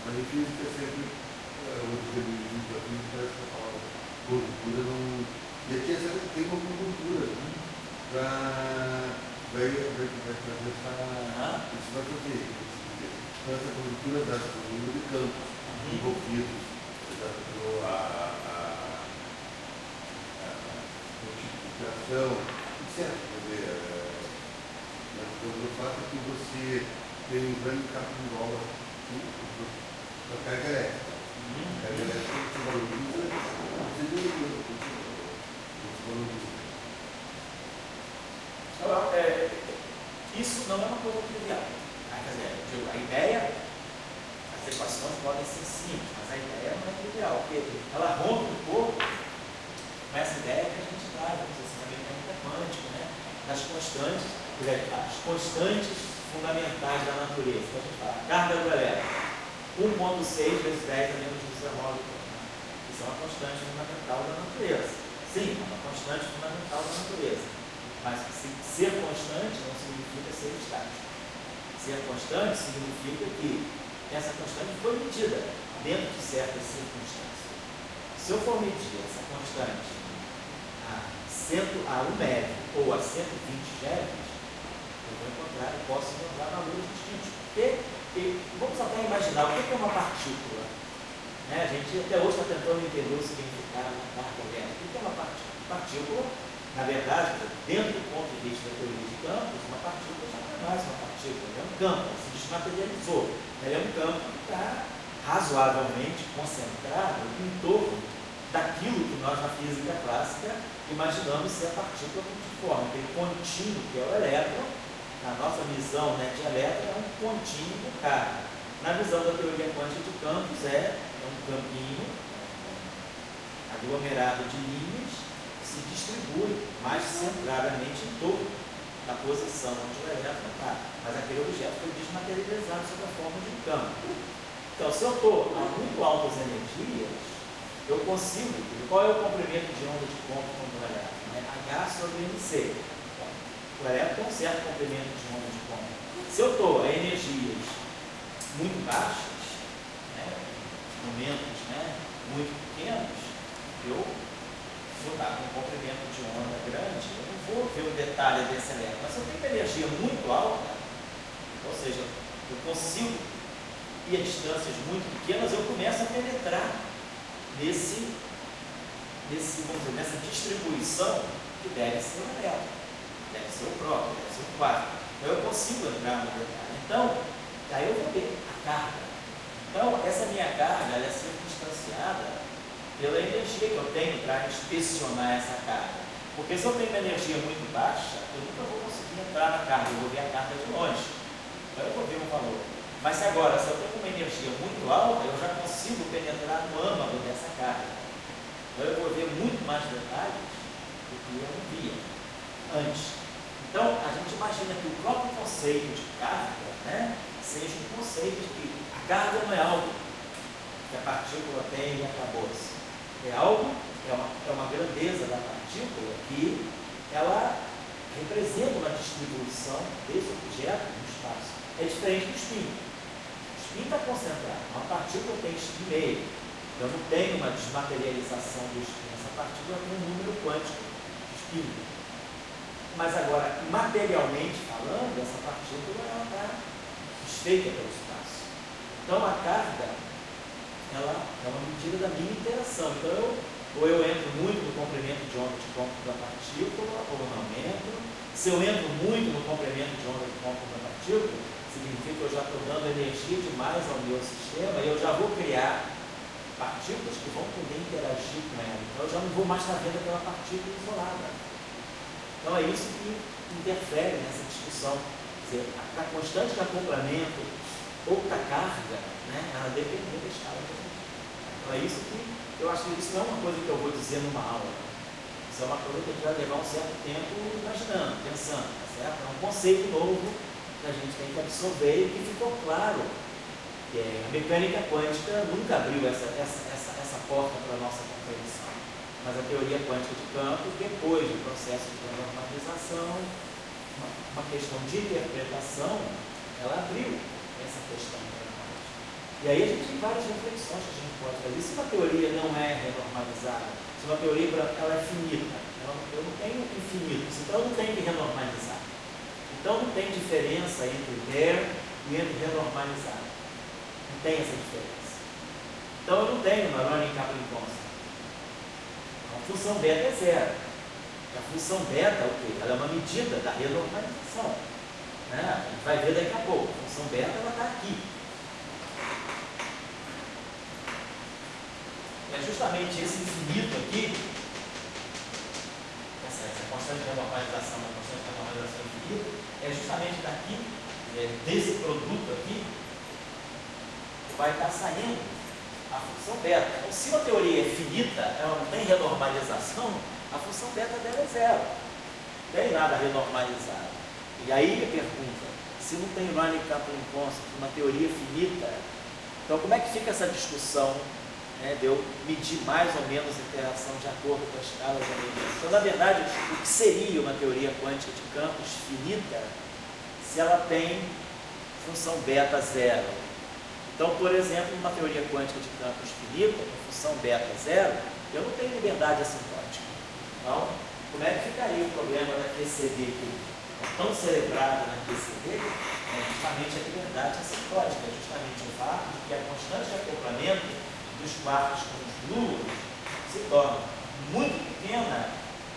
Mas a gente é sempre o feminismo da vida, parece que a palavra conjuntura não. E aqui tem uma conjuntura para. Vai trazer essa conjuntura do número de campos envolvidos, a multiplicação, etc. Mas o fato é que você tem um grande capital em dólar para carga elétrica. A carga elétrica se valoriza, você valoriza. Isso não é uma coisa trivial. Quer dizer, a ideia, as equações podem ser simples, mas a ideia não é trivial, porque ela rompe um pouco com essa ideia que a gente traz, assim, na mecânica quântica, né? Das constantes, as constantes fundamentais da natureza. Então, a gente fala, a carga do elétron, 1,6 vezes 10 a menos 19. Isso é uma constante fundamental da natureza. Sim, é uma constante fundamental da natureza. Mas ser constante não significa ser estático. Ser constante significa que essa constante foi medida dentro de certas circunstâncias. Se eu for medir essa constante a 1 MeV ou a 120 GeV, eu posso encontrar valores distintos. Vamos até imaginar o que é uma partícula. Né? A gente até hoje está tentando entender o significado da carga elétrica. O que é uma partícula? Partícula, na verdade, dentro do ponto de vista da teoria de campos, uma partícula já não é mais uma partícula, é um campo, ela se desmaterializou. Ela é um campo que está razoavelmente concentrado em torno daquilo que nós na física clássica imaginamos ser a partícula multiforme, aquele contínuo que é o elétron. Na nossa visão, né, de elétron é um contínuo de carga. Na visão da teoria quântica de campos é um campinho aglomerado de linhas se distribui mais centradamente em torno da posição onde o elétron está. Mas aquele objeto foi desmaterializado sob a forma de um campo. Então, se eu estou a muito altas energias, eu consigo. Qual é o comprimento de onda de ponto do elétron? É H sobre MC. O elétron tem um certo comprimento de onda de ponto. Se eu estou a energias muito baixas, momentos muito pequenos, eu vou estar com um comprimento de onda grande, eu não vou ver o detalhe desse elétron. Mas se eu tenho uma energia muito alta, ou seja, eu consigo ir a distâncias muito pequenas, eu começo a penetrar nessa distribuição que deve ser o elétron, deve ser o próprio, deve ser o quarto. Então eu consigo entrar no detalhe. Então, daí eu vou ver a carga. Então, essa minha carga ela é circunstanciada pela energia que eu tenho para inspecionar essa carga. Porque se eu tenho uma energia muito baixa, eu nunca vou conseguir entrar na carga, eu vou ver a carga de longe. Então eu vou ver o valor. Mas se agora, se eu tenho uma energia muito alta, eu já consigo penetrar no âmago dessa carga. Então eu vou ver muito mais detalhes do que eu não via antes. Então, a gente imagina que o próprio conceito de carga, seja um conceito de que a carga não é algo que a partícula tem e acabou-se. É algo, é uma grandeza da partícula que ela representa uma distribuição desse objeto no espaço. É diferente do spin. O spin está concentrado. Uma partícula tem spin meio. Eu não tenho uma desmaterialização do spin. Essa partícula tem um número quântico de spin. Mas agora, materialmente falando, essa partícula está desfeita pelo espaço. Então a carga, ela é uma medida da minha interação. Então ou eu entro muito no comprimento de onda de campo da partícula, ou não entro. Se eu entro muito no comprimento de onda de campo da partícula, significa que eu já estou dando energia demais ao meu sistema e eu já vou criar partículas que vão poder interagir com ela. Então eu já não vou mais estar vendo aquela partícula isolada. Então é isso que interfere nessa discussão. Quer dizer, a constante de acoplamento ou da carga, ela depende da escala de energia. Então é isso que eu acho que isso não é uma coisa que eu vou dizer numa aula. Isso é uma coisa que a gente vai levar um certo tempo imaginando, pensando, tá certo? É um conceito novo que a gente tem que absorver e que ficou claro que a mecânica quântica nunca abriu essa porta para a nossa compreensão. Mas a teoria quântica de campos, depois do processo de normalização, uma questão de interpretação, ela abriu essa questão para nós. E aí a gente tem várias reflexões que a gente pode fazer. Se uma teoria não é renormalizada, se uma teoria ela é finita, eu não tenho infinitos, então eu não tenho que renormalizar. Então não tem diferença entre der e entre renormalizar. Não tem essa diferença. Então eu não tenho uma running coupling constant. A função beta é zero. A função beta, o quê? Ela é uma medida da renormalização. A gente vai ver daqui a pouco. A função beta ela está aqui. É justamente esse infinito aqui, essa constante de renormalização, a constante de renormalização infinita, é justamente daqui, desse produto aqui, que vai estar saindo a função beta. Então, se uma teoria é finita, ela não tem renormalização, a função beta dela é zero. Não tem nada renormalizado. E aí me pergunta, se não tem running coupling constant, uma teoria finita, então como é que fica essa discussão de eu medir mais ou menos a interação de acordo com a escala de energia? Então, na verdade, o que seria uma teoria quântica de campos finita se ela tem função beta zero? Então, por exemplo, numa teoria quântica de campos finita, com função beta zero, eu não tenho liberdade assintôtica. Então, como é que ficaria o problema da QCD que é tão celebrada na QCD? É justamente a liberdade assintótica, é justamente o fato de que a constante de acoplamento dos quartos com os núcleos se torna muito pequena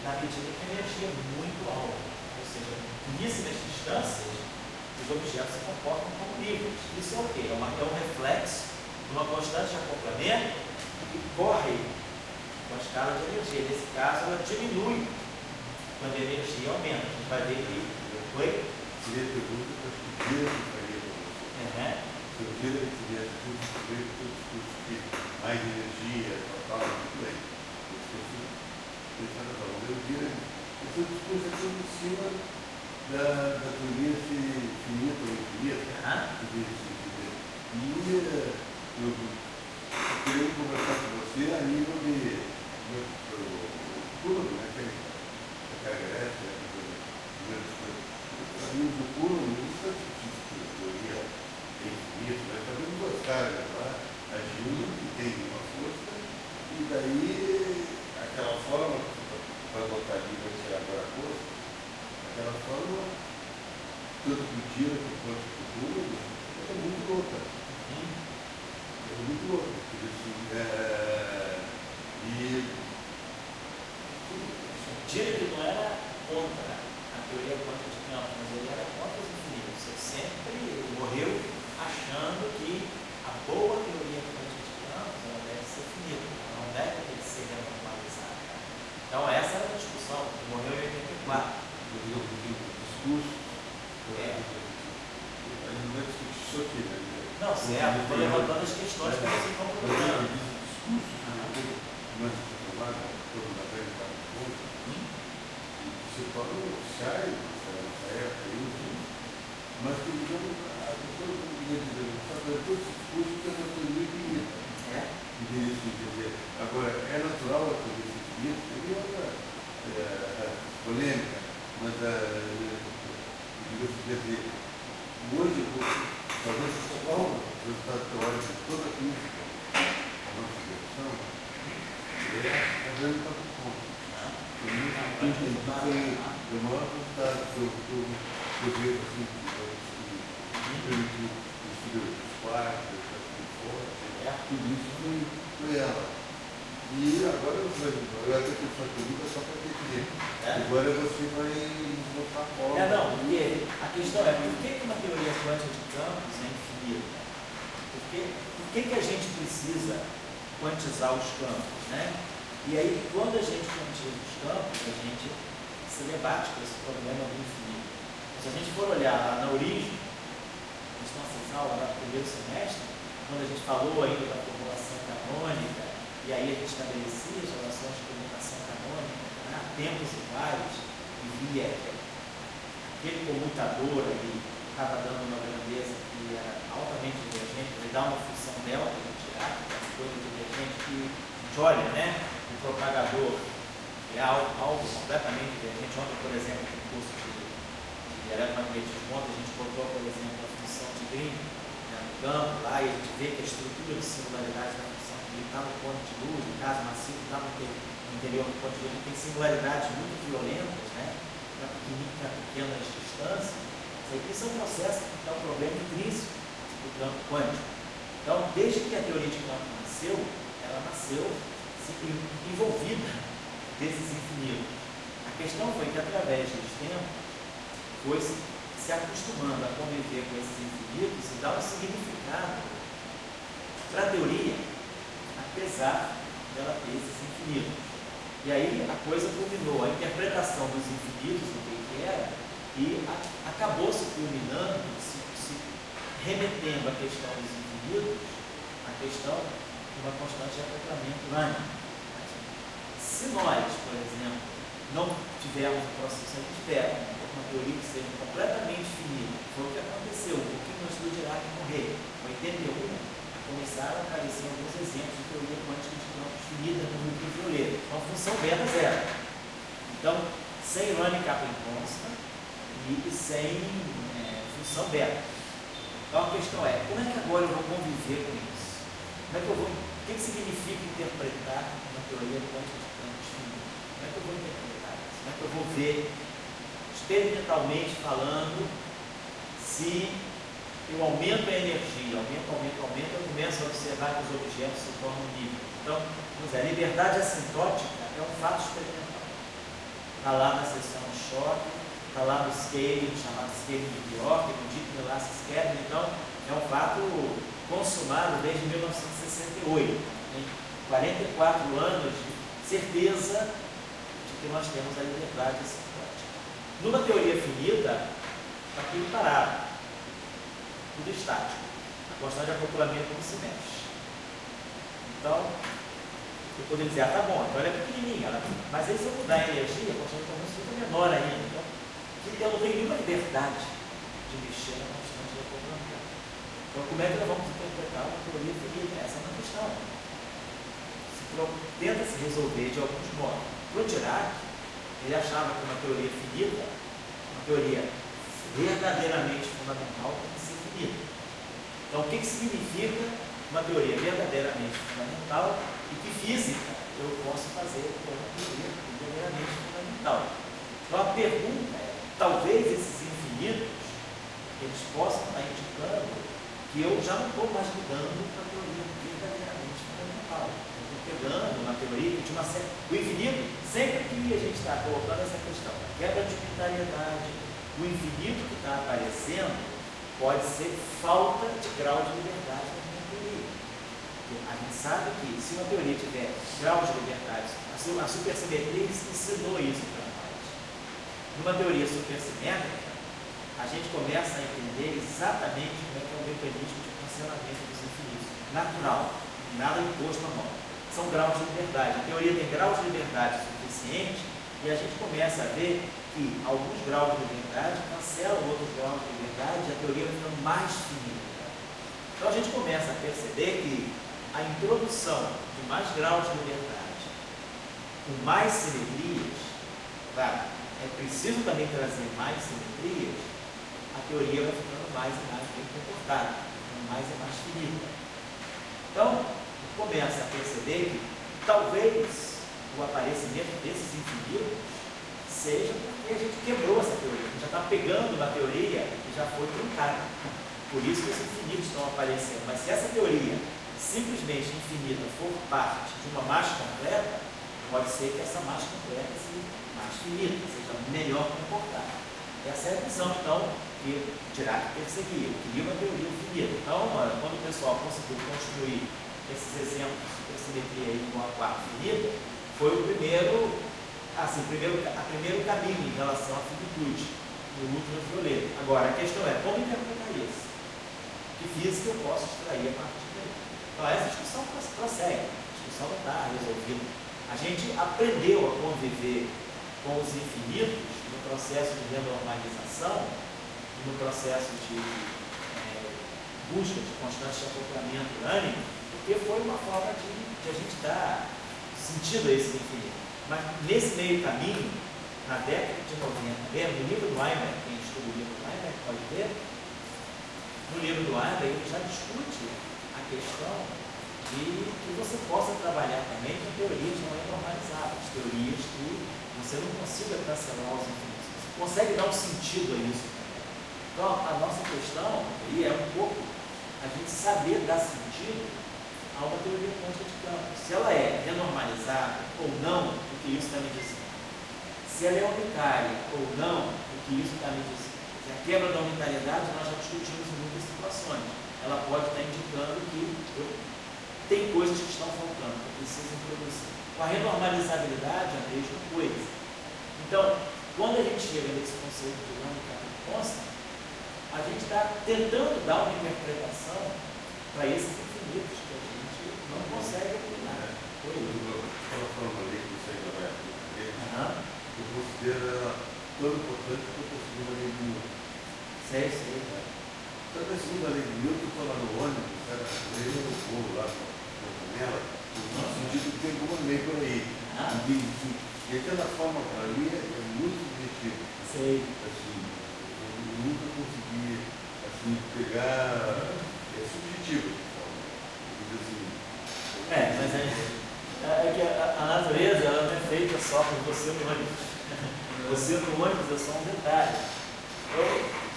na medida que a energia é muito alta. Ou seja, em pequeníssimas distâncias, os objetos se comportam como livres. Isso é o quê? É um reflexo de uma constante de acoplamento que corre com a escala de energia. Nesse caso, ela diminui quando a energia aumenta. A gente vai ver que... Oi? Seria a pergunta que eu faria para você. Se eu queria que tivesse tudo mais energia, tudo bem. Eu estou pensando seu discurso é todo em cima da teoria finita ou infinita. E eu queria conversar com você a nível de Coulomb, né? Que é a Grécia, a nível do Coulomb, isso é a teoria infinita, né? Está vendo duas cargas lá, agindo, que tem uma força, e daí aquela forma, para botar ali, vai tirar agora a força, aquela forma, tanto que o tira quanto o Coulomb, é muito louca. É muito louco. Dirac não era contra a teoria quântica de campo, mas ele era contra os infinitos. Ele sempre morreu achando que a boa teoria quântica de campos ela deve ser finita, ela não deve ter que ser normalizada. Então essa era a discussão. Ele morreu em 84. O discurso. A gente não vai discutir isso aqui, né? Não, certo, estou levantando as questões que vocês estão colocando. Mas todo da velha para o povo, se tornam oficiais nessa época, mas que, digamos, a pessoa poderia dizer, sabe, todo esse discurso tem uma teoria infinita. Agora, é natural a teoria infinita, tem outra polêmica, mas hoje, talvez só o resultado teórico de toda a crítica à nossa geração é a grande patrimônio. O maior resultado que eu vejo assim, o estudo dos quartos, tudo isso foi ela. E agora eu até que sua pergunta só para entender. Agora você vai botar a forma. Não, porque a questão é por que uma teoria quântica de campos é infinita? Por que a gente precisa quantizar os campos, né? E aí, quando a gente quantiza os campos, a gente se debate com esse problema do infinito. Se a gente for olhar lá na origem, nas nossas aulas lá no primeiro semestre, quando a gente falou ainda da formulação canônica, e aí a gente estabelecia as relações de comunicação canônica, né? Tempos iguais, e via aquele comutador ali estava dando uma grandeza que era altamente divergente, ele dá uma função dela para tirar, coisa divergente que a gente olha, né? O propagador é algo completamente divergente. Ontem, por exemplo, no curso de eletromagnetismo, ontem a gente botou, por exemplo, a função de Green, né, no campo lá, e a gente vê que a estrutura de singularidade da função de Green está no ponto de luz, no caso massivo está no interior do ponto de luz, tem singularidades muito violentas, né? Para pequenas distâncias. Isso é um processo, é um problema intrínseco do campo quântico. Então, desde que a teoria de campo nasceu, ela nasceu envolvida desses infinitos. A questão foi que, através dos tempos, foi se acostumando a conviver com esses infinitos e dar um significado para a teoria, apesar dela ter esses infinitos. E aí a coisa culminou, a interpretação dos infinitos, do que era, e acabou se culminando, se remetendo à questão dos infinitos, à questão de uma constante de acoplamento unânime. Se nós, por exemplo, não tivermos um processo, se a gente tiver uma teoria que seja completamente finita, foi o que aconteceu, um pouquinho antes do Dirac morrer, em 81, começaram a aparecer alguns exemplos de teoria quântica de campos finita no ultravioleta. Então, a função beta zero. Então, sem Running Kaplan consta e sem função beta. Então, a questão é, como é que agora eu vou conviver com isso? Como é que eu vou, o que significa interpretar uma teoria quântica de campos finita? Como é que eu vou interpretar isso? Como é que eu vou ver, experimentalmente falando, se eu aumento a energia, aumento, eu começo a observar que os objetos se tornam níveis. Então, vamos dizer, a liberdade assintótica é um fato experimental. Está lá na seção de choque, está lá no scaling, chamado scaling de Bjork, no Deep Elastic Scaling. Então, é um fato consumado desde 1968. Tem 44 anos de certeza de que nós temos a liberdade assintótica. Numa teoria finita, está tudo parado. Tudo estático. A constante de acoplamento não se mexe. Então, Eu poderia dizer, tá bom, então ela é pequenininha, mas aí se eu mudar a energia, a constante de corrente fica menor ainda. Então, eu não tenho nenhuma liberdade de mexer na constante de acoplamento. Então, como é que nós vamos interpretar uma teoria finita? Essa é uma questão. Tenta se resolver de alguns modos. Para o Dirac, ele achava que uma teoria finita, uma teoria verdadeiramente fundamental, tem que ser finita. Então, o que significa uma teoria verdadeiramente fundamental e que física eu posso fazer com uma teoria verdadeiramente fundamental? Então, a pergunta é, talvez esses infinitos, eles possam estar indicando que eu já não estou mais lidando com a teoria verdadeiramente fundamental. Eu estou pegando uma teoria de uma série... O infinito, sempre que a gente está colocando essa questão, a quebra de unitariedade, o infinito que está aparecendo pode ser falta de grau de liberdade da minha teoria. A gente sabe que se uma teoria tiver grau de liberdade, a supersimetria ensinou isso para nós. Numa teoria supersimétrica, a gente começa a entender exatamente como é que é o mecanismo de funcionamento dos infinitos. Natural, nada imposto à mão. São graus de liberdade. A teoria tem graus de liberdade suficiente e a gente começa a ver que alguns graus de liberdade cancelam outros graus de liberdade e a teoria vai ficando mais finita. Então a gente começa a perceber que a introdução de mais graus de liberdade, com mais simetrias, claro, é preciso também trazer mais simetrias, a teoria vai ficando mais e mais bem comportada, mais e mais finita. Então, começa a perceber que talvez o aparecimento desses infinitos seja porque a gente quebrou essa teoria, a gente já está pegando uma teoria que já foi truncada. Por isso que os infinitos estão aparecendo. Mas se essa teoria simplesmente infinita for parte de uma marcha completa, pode ser que essa marcha completa seja mais finita, seja melhor comportada. Essa é a visão, então, que Dirac perseguia, queria uma teoria infinita. Então, quando o pessoal conseguiu construir esses exemplos de supersimetria aí com a quarta finita, foi o primeiro caminho em relação à finitude do ultravioleta. Agora, a questão é como interpretar isso? Que física eu posso extrair a partir daí? Então, essa discussão prossegue, a discussão não está resolvida. A gente aprendeu a conviver com os infinitos no processo de renormalização, no processo de busca de constante acoplamento unânime, porque foi uma forma de a gente dar sentido a esse infinito. Mas nesse meio caminho, na década de 90, mesmo, no livro do Eimer, quem estuda o livro do Eimer pode ver, no livro do Eimer ele já discute a questão de que você possa trabalhar também com teorias não normalizáveis, teorias que você não consiga cancelar os infinitos, você consegue dar um sentido a isso também. Então, a nossa questão aí é um pouco a gente saber dar sentido a uma teoria quântica de campo. Se ela é renormalizável ou não, o que isso está me dizendo? Se ela é unitária ou não, o que isso está me dizendo? A quebra da unitariedade nós já discutimos em muitas situações. Ela pode estar indicando que tem coisas que estão faltando, que eu preciso introduzir. Com a renormalizabilidade, a mesma coisa. Então, quando a gente chega nesse conceito de unidade constante, a gente está tentando dar uma interpretação para esses infinitos que a gente não consegue aplicar. Aquela forma ali que você ainda vai aplicar, eu considero ela tão importante quanto a segunda lei de Newton. Sei. Sabe a segunda lei de Newton, foi lá no ônibus, eu vou lá na janela, no sentido que tem alguma lei por aí. E aquela forma ali é muito subjetiva. Sei. Assim, eu nunca consegui assim, pegar. É subjetivo. Mas é que a natureza ela não é feita só por você no ônibus. Você no ônibus é só um detalhe.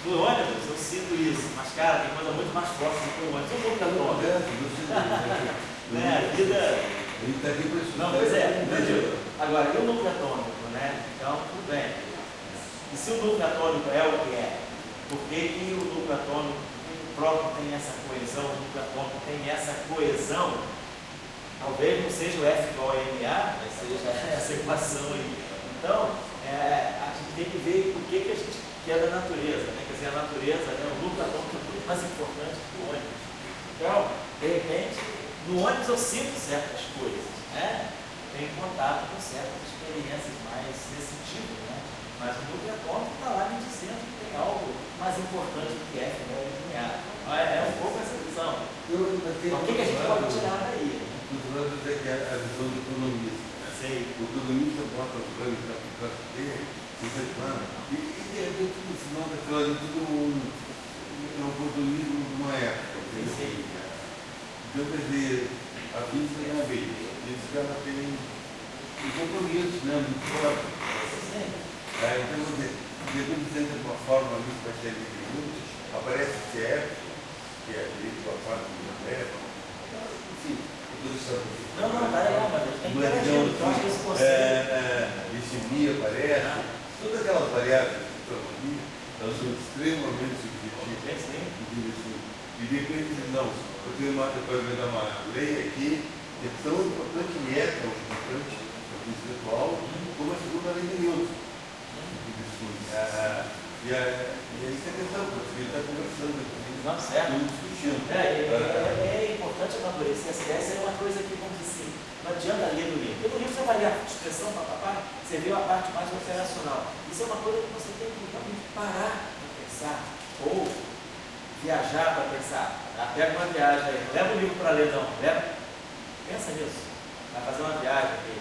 No ônibus eu sinto isso, mas cara, tem coisa muito mais forte do que o ônibus. Eu vou ficar no ônibus. A vida. Ele está aqui para isso. Não, pois é, entendi. Agora, e o núcleo atômico, né? Então, tudo bem. E se o núcleo atômico é o que é, por que o núcleo atômico, o próprio tem essa coesão, o núcleo atômico tem essa coesão? Talvez não seja o F igual a MA, mas seja essa equação aí. Então, a gente tem que ver o que a gente quer da natureza, né? Quer dizer, a natureza, né? O núcleo atômico é muito mais importante que o ônibus. Então, de repente, No ônibus eu sinto certas coisas, né? Tenho contato com certas experiências mais nesse sentido, né? Mas o meu retorno está lá me dizendo que tem algo mais importante do que é linear. É um pouco essa visão. O que a gente pode tirar daí? Os planos é que a visão do economista. Sei. O economista bota os planos da aplicação dele, você plano, e de repente no final daquela de todo mundo é um oportunismo de uma época. Sei. Então, quer dizer, a física é uma vez. Eles ela tem um compromisso, né? Muito forte. Então, você, depois de uma forma ali que vai ser de minutos, aparece o CF, que é a direito da parte do André, enfim, tudo isso. Não, tá legal, mas a gente tem que interagir. Então, acho que esse conceito. Listemia aparece, todas aquelas variáveis de economia, elas são extremamente subjetivas. E de repente, não, eu tenho uma lei aqui, que é tão importante e é tão importante na física atual, como a segunda lei de Newton. E aí você questão, porque ele está conversando aqui. Não, certo. Estamos discutindo. É importante amadurecer essa ideia. Essa é uma coisa que, vamos dizer assim, não adianta ler no livro. Porque no livro você vai ler a expressão, papapá, você vê a parte mais operacional. Isso é uma coisa que você tem que realmente parar para pensar. Ou viajar para pensar. Pega uma viagem aí. Não leva o livro para ler, não. Leva. Pensa nisso. Vai fazer uma viagem aqui.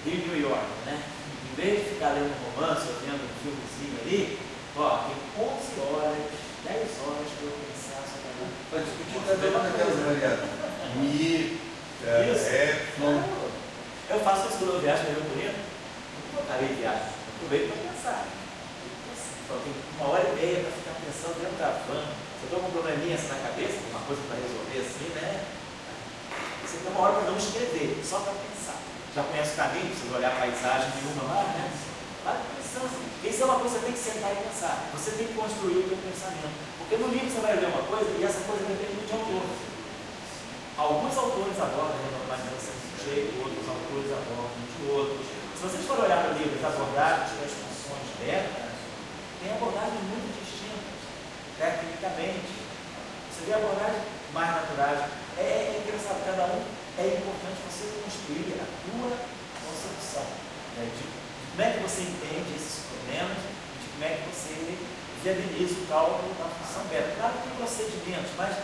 Rio e New York, né? Em vez de ficar lendo um romance ou vendo um filmezinho ali, ó, tem 11 horas, 10 horas para eu pensar sobre a vida. Para discutir cada uma daquelas variáveis. Mi, Epsilon. Eu faço isso quando eu viajo no Rio Bonito. Não botarei viagem. Eu aproveito para pensar. Então tem 1h30 para ficar pensando dentro da van. Se eu estou com um probleminha assim na cabeça, uma coisa para resolver assim, né? Você tem uma hora para não escrever, só para pensar. Já conhece o caminho, precisa olhar a paisagem nenhuma lá, né? Vai pensando. Isso é uma coisa que você tem que sentar e pensar. Você tem que construir o seu pensamento. Porque no livro você vai ler uma coisa e essa coisa depende muito de autor. Alguns autores abordam a normalização de um jeito, outros autores abordam de outros. Se vocês forem olhar para o livro, as abordagens das funções métricas, tem abordagens muito distintas, tecnicamente. Você vê abordagens mais naturais. É engraçado, cada um é importante você construir a tua concepção, né, de como é que você entende esses problemas, de como é que você viabiliza o cálculo da função beta. Claro que tem procedimentos, mas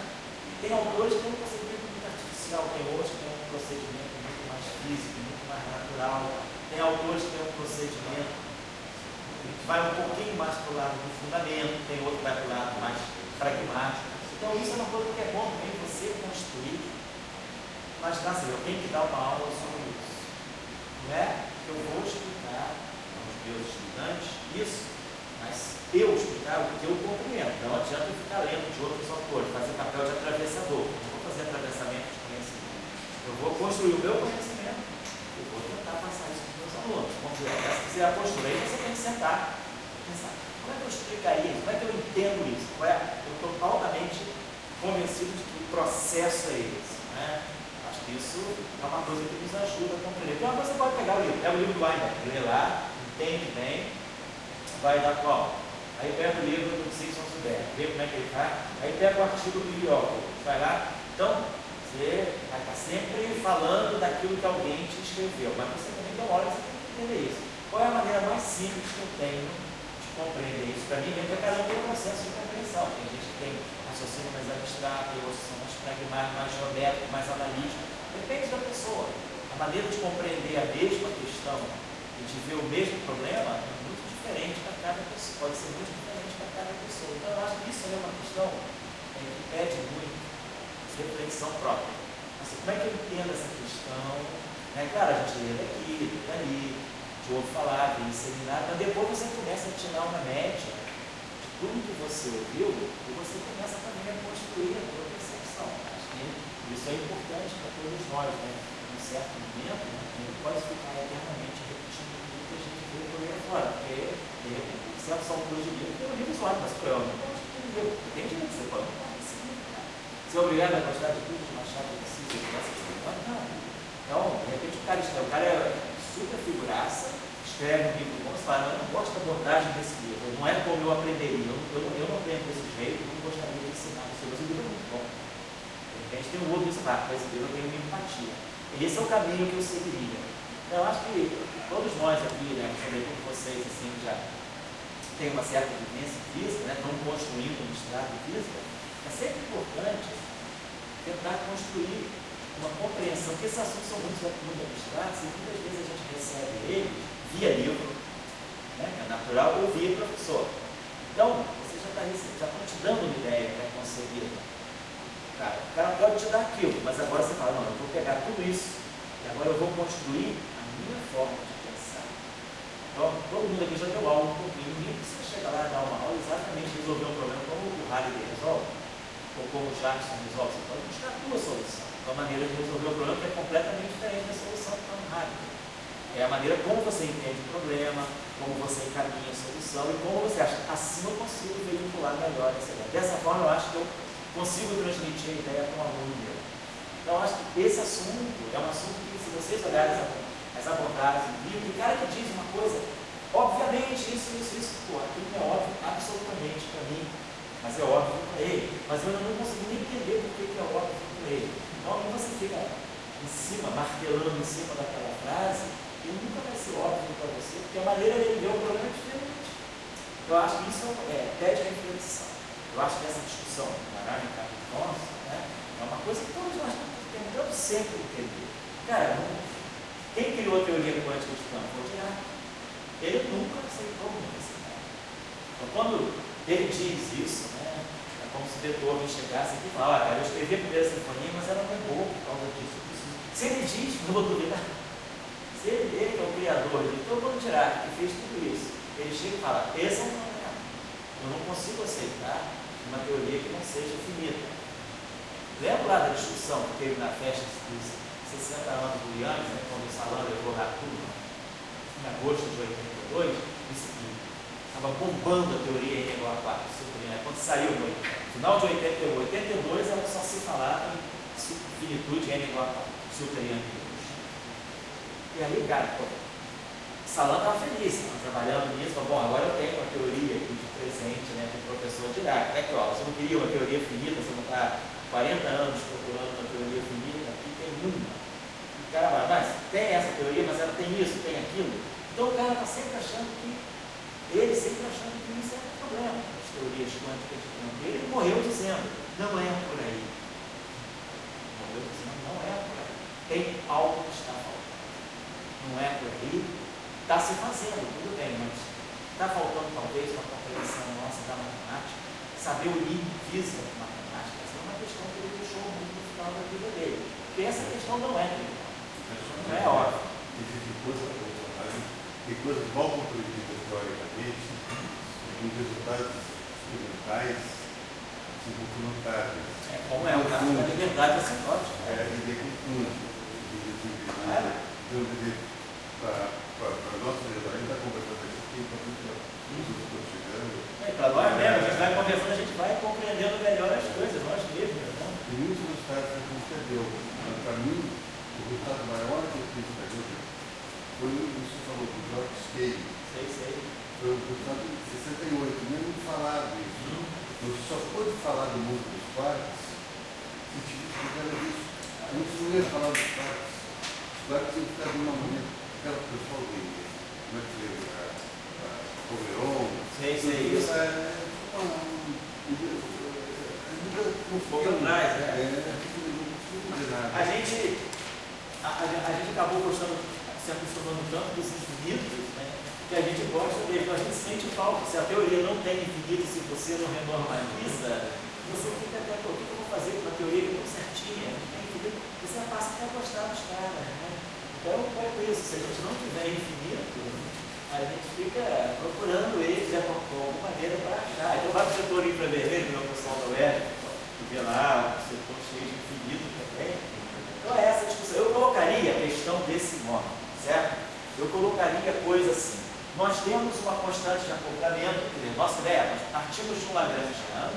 tem autores que têm um procedimento muito artificial, tem outros que têm um procedimento muito mais físico, muito mais natural, tem autores que têm um procedimento que vai um pouquinho mais para o lado do fundamento, tem outro que vai para o lado mais pragmático. Então isso é uma coisa que é bom também você construir. Mas assim, eu tenho que dar uma aula sobre isso. Não é que eu vou explicar aos meus estudantes isso, mas eu explicar o que eu compreendo. Não adianta eu ficar lendo de outros autores, fazer papel de atravessador. Eu não vou fazer atravessamento de conhecimento. Eu vou construir o meu conhecimento e vou tentar passar isso para os meus alunos. Vamos dizer, essa que a postura aí, você tem que sentar e pensar. Como é que eu explicaria isso? Como é que eu entendo isso? Eu estou altamente convencido de que o processo é esse. Né? Acho que isso é uma coisa que nos ajuda a compreender. Então, você pode pegar o livro, pega o livro do Weinberg, lê lá, entende bem, vai dar qual? Aí pega o livro do Simpson Zuber, vê como é que ele faz, aí pega o artigo do Biocco, vai lá. Então, você vai estar sempre falando daquilo que alguém te escreveu, mas você também tem uma hora que você tem que entender isso. Qual é a maneira mais simples que eu tenho de compreender isso? Para mim, mesmo que cada um tem um processo de compreensão. Tem gente que tem raciocínio mais abstrato, outros são mais pragmático, mais geométrico, mais analítico. Depende da pessoa. A maneira de compreender a mesma questão e de ver o mesmo problema é muito diferente para cada pessoa. Pode ser muito diferente para cada pessoa. Então, eu acho que isso é uma questão que pede muito reflexão própria. Assim, como é que eu entendo essa questão? Claro, a gente lê daqui, lê dali, de ouve falar, vê em seminário, mas depois você começa a tirar uma média tudo que você ouviu, e você começa também a construir a sua percepção. Acho que isso é importante para todos nós, né? Em um certo momento, né? A gente pode ficar eternamente repetindo tudo que a gente vê por aí fora, porque, de repente, certos autores de livro, tem um livro zoado, mas eu não gosto de livro. Tem jeito que você pode não pode esse livro, cara. Você é obrigado a gostar de tudo, de Machado de Assis, de essa questão? Não. Então, de repente, o cara é super figuraça, escreve um livro bom, você fala, eu não gosto da abordagem desse livro, não é como eu aprenderia, eu não aprendo desse jeito, eu não gostaria de ensinar, mas o livro é muito bom. De repente tem um outro que você fala, mas eu tenho uma empatia. Esse é o caminho que eu seguiria. Eu acho que todos nós aqui, né, como vocês, assim, já tem uma certa vivência física, né, estão construindo um estrado física, é sempre importante tentar construir uma compreensão, porque esses assuntos são muito abstratos e muitas vezes a gente recebe eles via livro, né, que é natural, ou via professor. Então, você já está te dando uma ideia pré-concebida. O cara pode te dar aquilo, mas agora você fala, não, eu vou pegar tudo isso e agora eu vou construir a minha forma de pensar. Então, todo mundo aqui já deu aula um pouquinho, ninguém precisa chegar lá e dar uma aula exatamente resolver um problema como o Halliday resolve, ou como o Jackson resolve. Você pode buscar a tua solução. Então, a maneira de resolver o problema que é completamente diferente da solução que está no Halliday. É a maneira como você entende o problema, como você encaminha a solução e como você acha, assim eu consigo veicular melhor essa ideia. Dessa forma, eu acho que eu consigo transmitir a ideia para um aluno meu. Então, eu acho que esse assunto é um assunto que, se vocês olharem as abordagens do livro, tem cara que diz uma coisa, obviamente, isso, pô, aquilo é óbvio absolutamente para mim, mas é óbvio para ele. Mas eu ainda não consigo nem entender por que é óbvio para ele. Então, quando você fica em cima, martelando em cima daquela frase, ele nunca vai ser óbvio para você, porque a maneira dele ver o problema é diferente. Eu acho que isso pede a reflexão. Eu acho que essa discussão da Arábica nossa, né, é uma coisa que todos nós tentamos sempre entender. Cara, quem criou a teoria quântica de campo? Foi o Dirac. Ele nunca aceitou a universidade. Então, quando ele diz isso, né, é como se Beethoven chegasse aqui e falasse, cara, eu escrevi a primeira sinfonia, mas ela não é boa por causa disso. Se ele diz, não vou duvidar. Se ele que é o criador, ele todo mundo Dirac, que fez tudo isso, ele chega e fala, esse é um problema. Eu não consigo aceitar uma teoria que não seja finita. Lembra lá da discussão que teve na festa dos 60 anos do Yang, né, quando o Salão levou a turma, em agosto de 82, disse que estava bombando a teoria N igual a 4, quando saiu no final de 82, ela só se falava em finitude N igual a 4, super Yang. E aí, cara, pô, Salão estava feliz, estava trabalhando nisso, falou, bom, agora eu tenho uma teoria aqui de presente, né, do professor Dirac. Aqui, ó, você não queria uma teoria finita, você não está 40 anos procurando uma teoria finita, aqui tem uma. E o cara vai, mas tem essa teoria, mas ela tem isso, tem aquilo. Então o cara está sempre achando que, isso é um problema, as teorias quânticas de campo. Ele morreu dizendo, não é por aí. Morreu dizendo, não é por aí. Tem algo que está faltando. Não é por aí. Está se fazendo, tudo bem, mas está faltando talvez uma compreensão nossa da matemática, saber o limite físico da matemática. Essa é uma questão que ele deixou muito no final da vida dele. Porque essa questão não é trivial, não é óbvio. Tem coisas mal compreendidas teoricamente, com resultados experimentais, voluntários. Como é o caso da liberdade assimptótica. E para a nossa geração, a gente está conversando aqui, para para nós mesmos, a gente vai conversando, a gente vai compreendendo melhor as coisas, nós mesmos. Né? Tem muitos resultados que a gente perdeu. Para mim, o resultado maior que eu fiz para a gente foi o que você falou do George Scale. Sei. Foi o resultado de 68, nem falado isso. Eu só pude falar do mundo dos quartos se tivesse isso. A gente não ia falar dos quartos. Os quartos iam ficar de uma maneira. Aquela pessoa que como é que se Poveron. Sei, isso. Pouco atrás, A gente acabou gostando, se acostumando tanto dos infinitos, né, que a gente gosta deles, mas a gente sente falta. Se a teoria não tem infinito, se você não renormaliza, você fica até, o que eu vou fazer com uma teoria que é tão certinha? Você passa até a gostar dos caras, né? Então, é um pouco isso. Se a gente não tiver infinito, a gente fica procurando eles de alguma maneira para achar. Então, vai para o setor infravermelho, meu pessoal da web, que vê lá o setor cheio de infinito também. Então, é essa discussão. Eu colocaria a questão desse modo, certo? Eu colocaria coisa assim. Nós temos uma constante de acoplamento, quer dizer, nossa ideia, nós partimos de um lagrangiano,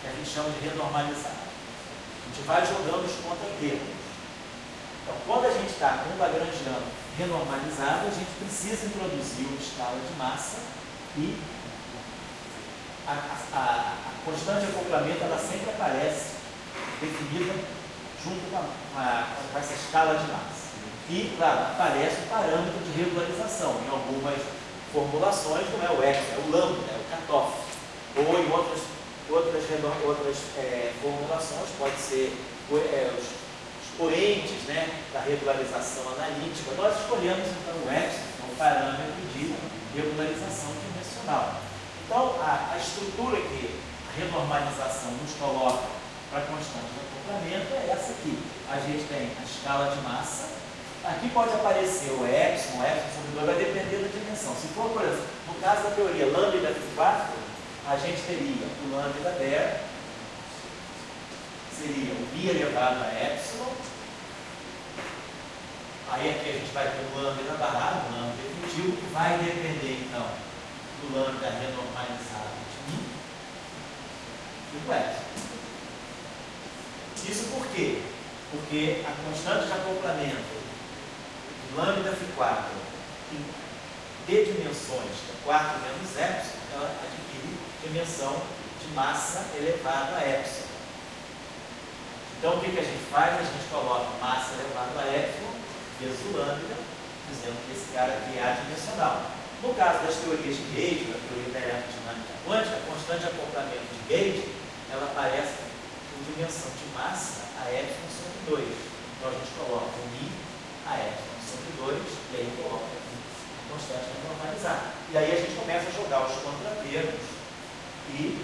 que a gente chama de renormalizado. A gente vai jogando os contratermos. Então, quando a gente está com um lagrangiano renormalizado, a gente precisa introduzir uma escala de massa e a constante de acoplamento ela sempre aparece definida junto com essa escala de massa. E, claro, aparece o parâmetro de regularização. Em algumas formulações não é o X, é o lambda, é o cutoff. Ou em outras formulações pode ser os expoentes, né, da regularização analítica. Nós escolhemos então o X, o parâmetro de regularização dimensional. Então, a estrutura que a renormalização nos coloca para a constante de acoplamento é essa aqui. A gente tem a escala de massa. Aqui pode aparecer o epsilon sobre 2, vai depender da dimensão. Se for, por exemplo, no caso da teoria lambda F4, a gente teria o lambda der, seria o π elevado a epsilon. Aí aqui a gente vai ter o lambda barrado, o lambda definitivo, que vai depender, então, do lambda renormalizado de μ e do epsilon. Isso por quê? Porque a constante de acoplamento de lambda F4 de dimensões que é 4 menos epsilon, ela adquire dimensão de massa elevado a epsilon. Então o que a gente faz? A gente coloca massa elevado a epsilon vezes o lambda, dizendo que esse cara aqui é adimensional. No caso das teorias de Gauge, da teoria da eletrodinâmica quântica, a constante de acoplamento de Gauge, ela aparece com dimensão de massa a epsilon sobre 2. Então a gente coloca o μ a epsilon sobre 2 e aí coloca aqui a constante para normalizar. E aí a gente começa a jogar os contratermos e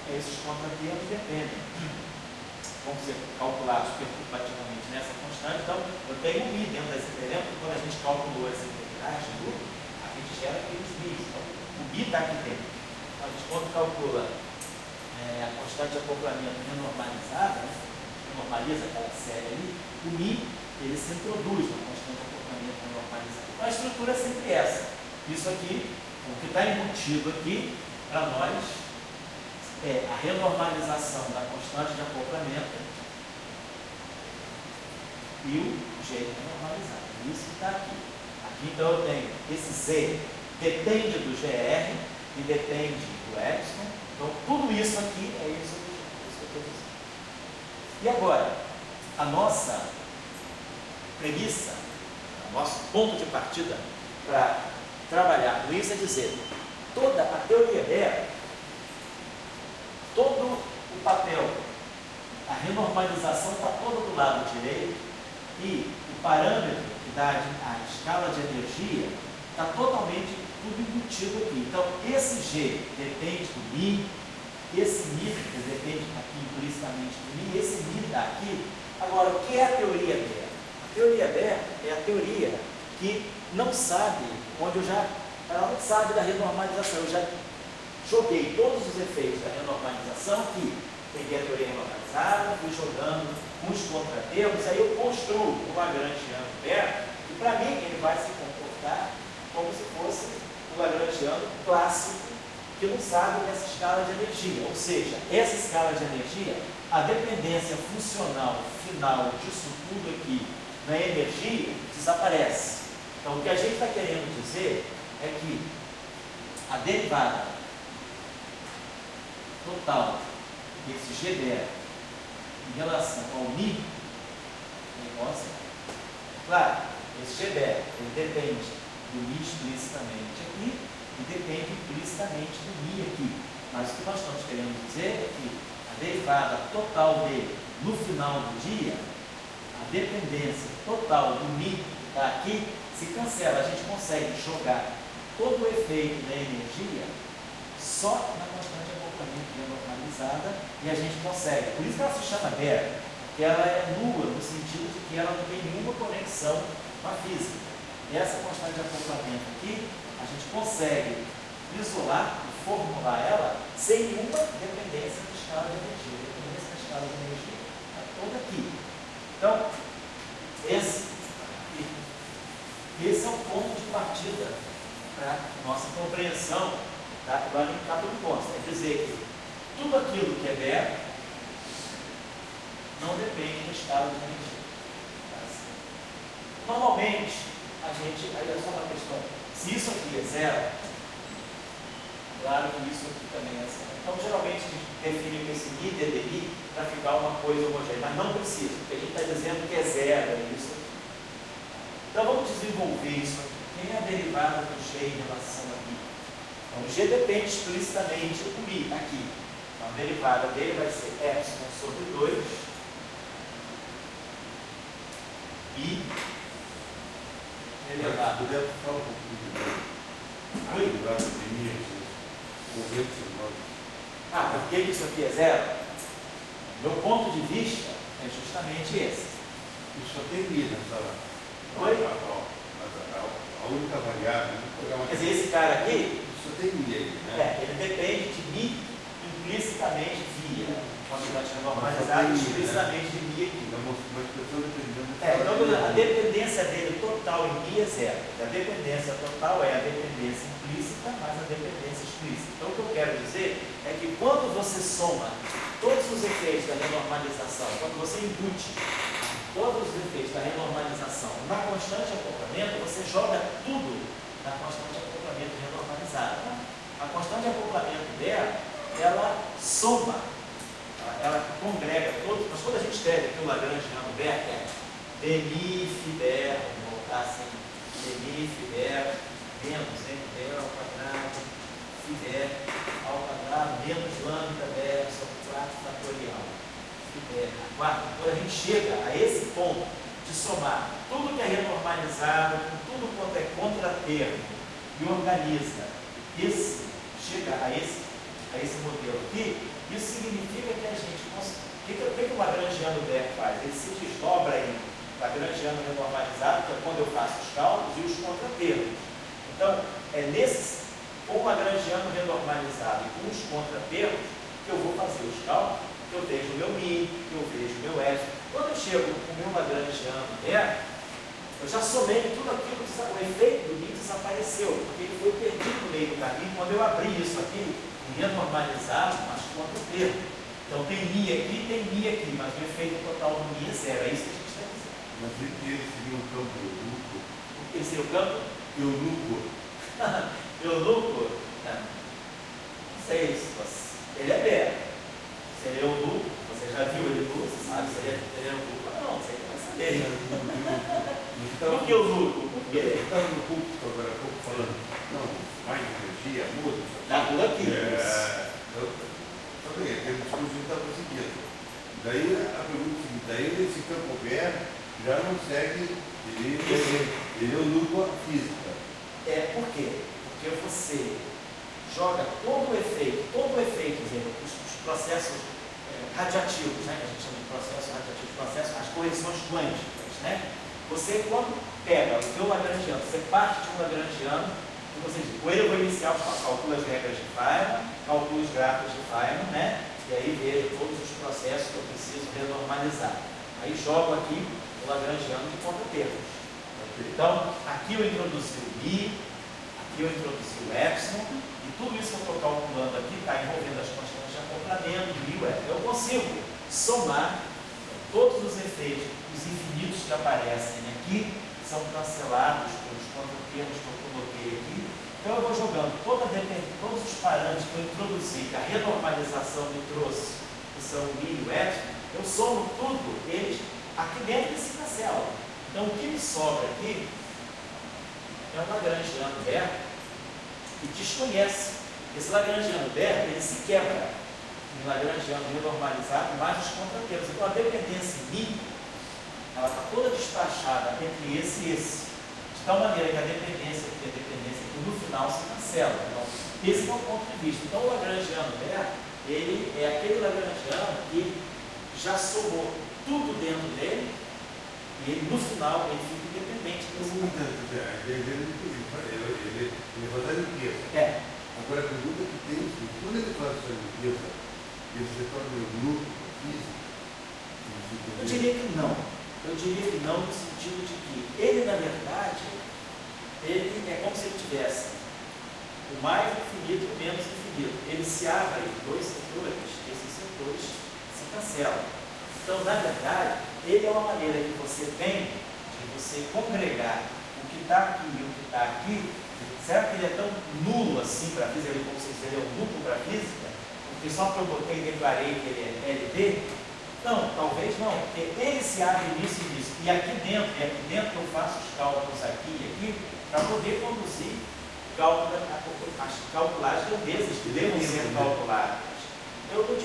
esses contratermos dependem. Vão ser calculados perturbativamente nessa constante. Então eu tenho um μ dentro desse integral, que quando a gente calculou as integrais de grupo, a gente gera aqueles μ's. Então o μ está aqui dentro. A gente quando calcula a constante de acoplamento renormalizada, normaliza aquela série ali, o μ ele se introduz na constante de acoplamento renormalizada. Então a estrutura é sempre essa. Isso aqui, o que está embutido aqui, para nós, é a renormalização da constante de acoplamento e o jeito renormalizado. Isso que está aqui. Aqui então eu tenho esse Z depende do GR e depende do epsilon. Então, tudo isso aqui é isso que eu estou dizendo. E agora, a nossa premissa, o nosso ponto de partida para trabalhar com isso é dizer, toda a teoria dela, todo o papel, a renormalização está toda do lado direito e o parâmetro que dá a escala de energia está totalmente tudo embutido aqui. Então, esse G depende do μ, esse μ depende aqui implicitamente do μ, esse μ está aqui. Agora, o que é a teoria dela? A teoria dela é a teoria que não sabe, ela não sabe da renormalização. Eu já joguei todos os efeitos da renormalização aqui. Peguei a teoria renormalizada, fui jogando uns contratermos, aí eu construo o Lagrangiano perto, e para mim ele vai se comportar como se fosse o Lagrangiano clássico, que não sabe dessa escala de energia. Ou seja, essa escala de energia, a dependência funcional final disso tudo aqui na energia desaparece. Então, o que a gente está querendo dizer é que a derivada total desse GDR em relação ao μ é igual a zero. Claro, esse GDR ele depende do μ explicitamente aqui e depende implicitamente do μ aqui. Mas o que nós estamos querendo dizer é que a derivada total dele no final do dia, a dependência total do μ que está aqui, se cancela. A gente consegue jogar todo o efeito da energia só na constante de acoplamento renormalizada e a gente consegue. Por isso que ela se chama Baire, porque ela é nula no sentido de que ela não tem nenhuma conexão com a física. E essa constante de acoplamento aqui, a gente consegue isolar e formular ela sem nenhuma dependência da escala de energia. A dependência da escala de energia está toda aqui. Então, esse é o ponto de partida para a nossa compreensão do Anicátulo consta. É dizer que tudo aquilo que é Baire não depende da escala de energia. Normalmente, a gente, aí é só uma questão, se isso aqui é zero, Claro que isso aqui também é zero. Então, geralmente, a gente define com esse mi, DDI, para ficar uma coisa homogênea, mas não precisa, porque a gente está dizendo que é zero, é isso aqui. Então, vamos desenvolver isso aqui. Quem é a derivada do G em relação a mi? Então, o G depende explicitamente do mi, aqui. Então, a derivada dele vai ser epsilon sobre 2 e elevado. Deve falar um pouquinho de derivada de mi, por que isso aqui é zero? Meu ponto de vista é justamente esse. Isso só tem mi nessa. Oi? A única variável. Quer dizer, esse cara aqui, Só tem mi aí, né? ele depende de mi implicitamente via quantidade normalizada, Mas só tem mi, explicitamente de mi aqui. É uma expressão dependendo do Então, a dependência dele total em mi é zero. A dependência total é a dependência implícita mais a dependência explícita. Então, o que eu quero dizer é que quando você soma todos os efeitos da renormalização, quando você embute todos os efeitos da renormalização na constante de acoplamento, você joga tudo na constante de acoplamento renormalizada. A constante de acoplamento dela, ela soma, ela congrega todos. Mas quando a gente escreve aqui o Lagrangiano Berk, é dmi fiber, vou botar assim, dmi fiber menos m ao quadrado fiber ao quadrado menos lambda ber sobre 4 fatorial fiber a 4. Quando a gente chega a esse ponto de somar tudo que é renormalizado com tudo quanto é contratermo e organiza chega a esse modelo aqui, isso significa que a gente o que o Lagrangiano Berk faz? Ele se desdobra em Lagrangiano renormalizado, que é quando eu faço os cálculos, e os contratermos. Então, com o Lagrangiano renormalizado e com os contratermos, que eu vou fazer os cálculos, que eu vejo o meu mi, que eu vejo o meu epsilon. Quando eu chego com o meu Lagrangiano Berk, eu já somei tudo aquilo, o efeito do mi desapareceu, porque ele foi perdido no meio do caminho quando eu abri isso aqui, renormalizado, mas contratermos. Então tem mi aqui, mas o efeito total do mi é zero. É isso que a gente está dizendo. Mas ele seria um campo eunuco. Ele seria o campo? Eunuco. Eunuco? Não sei se ele é bero. Se ele é eunuco, você já viu ele nu, você sabe se ele é eunuco ou não, você vai saber. Por que eunuco? Porque ele estava no púlpito agora há pouco falando, não, mais energia, muda. está tudo aqui. Também, aquele discurso que estava seguindo. Daí a pergunta é a seguinte, daí esse campo aberto já não segue, ele é o núcleo física. Por quê? Porque você joga todo o efeito, os processos radiativos, né, que a gente chama de processos radiativos, as correções quânticas, né? Você, quando pega o teu Lagrangiano, você parte de um Lagrangiano, com ele eu vou iniciar, calculo as regras de Feynman, calculo os gráficos de Feynman, né? E aí vejo todos os processos que eu preciso renormalizar. Aí jogo aqui o Lagrangiano de contratermos. Então, aqui eu introduzi o mi, aqui eu introduzi o epsilon, e tudo isso que eu estou calculando aqui está envolvendo as constantes de acoplamento, mi e o epsilon. Eu consigo somar todos os efeitos, os infinitos que aparecem aqui, são cancelados pelos contratermos que eu coloquei aqui. Então eu vou jogando todos os parâmetros que eu introduzi, que a renormalização me trouxe, que são o mi e o epsilon, eu somo tudo eles aqui dentro desse cancela. Então o que me sobra aqui é um Lagrangiano Berk que desconhece. Esse Lagrangiano Berk, ele se quebra em Lagrangiano renormalizado mais os contratermos. Então a dependência em mi, ela está toda despachada entre esse e esse. De tal maneira que a dependência que no final se cancela. Então, esse é o ponto de vista. Então, o Lagrangiano Berk, ele é aquele Lagrangiano que já somou tudo dentro dele e ele, no final ele fica independente desse. Ele faz a limpeza. Agora a pergunta que tem é que quando ele faz essa limpeza, ele se torna um grupo físico? Eu diria que não. No sentido de que ele, na verdade, ele é como se ele tivesse o mais infinito e o menos infinito. Ele se abre em dois setores, esses setores se cancelam. Então, na verdade, ele é uma maneira que você tem de você congregar o o que está aqui e o que está aqui, será que ele é tão nulo assim para a física, ele, como vocês dizem, é um duplo para a física? Porque só que eu botei e declarei que ele é LD? Não, talvez não, porque ele se abre nisso e nisso. E aqui dentro eu faço os cálculos aqui e aqui para poder conduzir calcular as grandezas que devem ser calculadas. Eu não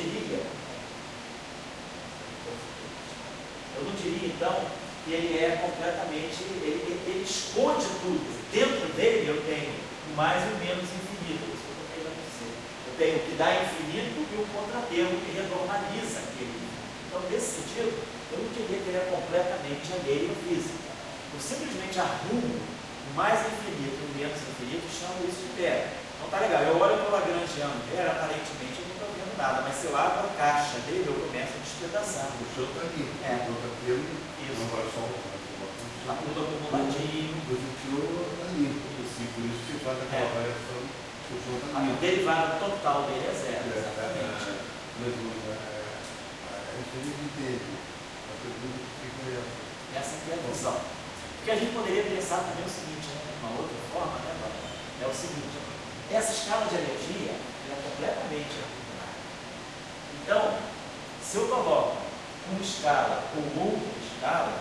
diria então que ele é completamente, ele esconde tudo. Dentro dele eu tenho o mais e o menos infinito. Isso que eu estou querendo dizer. Eu tenho o que dá infinito e o contratermo que renormaliza aquele. Então, nesse sentido, eu não diria que ele é completamente alheio à física. Eu simplesmente arrumo o mais infinito e o menos infinito e chamo isso de pé. Então tá legal, eu olho para o Lagrangiano, aparentemente eu não estou vendo nada, mas se eu abro a caixa dele, eu começo a despedaçar. O show está aqui. É. O outro termo Isso. não vai só Tudo acumuladinho. Você tirou ali. Por isso que você faz aquela variação. O show está O ali. derivado total dele é zero, exatamente. Mas isso a gente entende. A pergunta que fica é essa. Essa aqui é a noção. Porque a gente poderia pensar também o seguinte, né? Uma outra forma, né, é o seguinte, essa escala de energia é completamente arbitrada. Então, se eu coloco uma escala ou outra escala,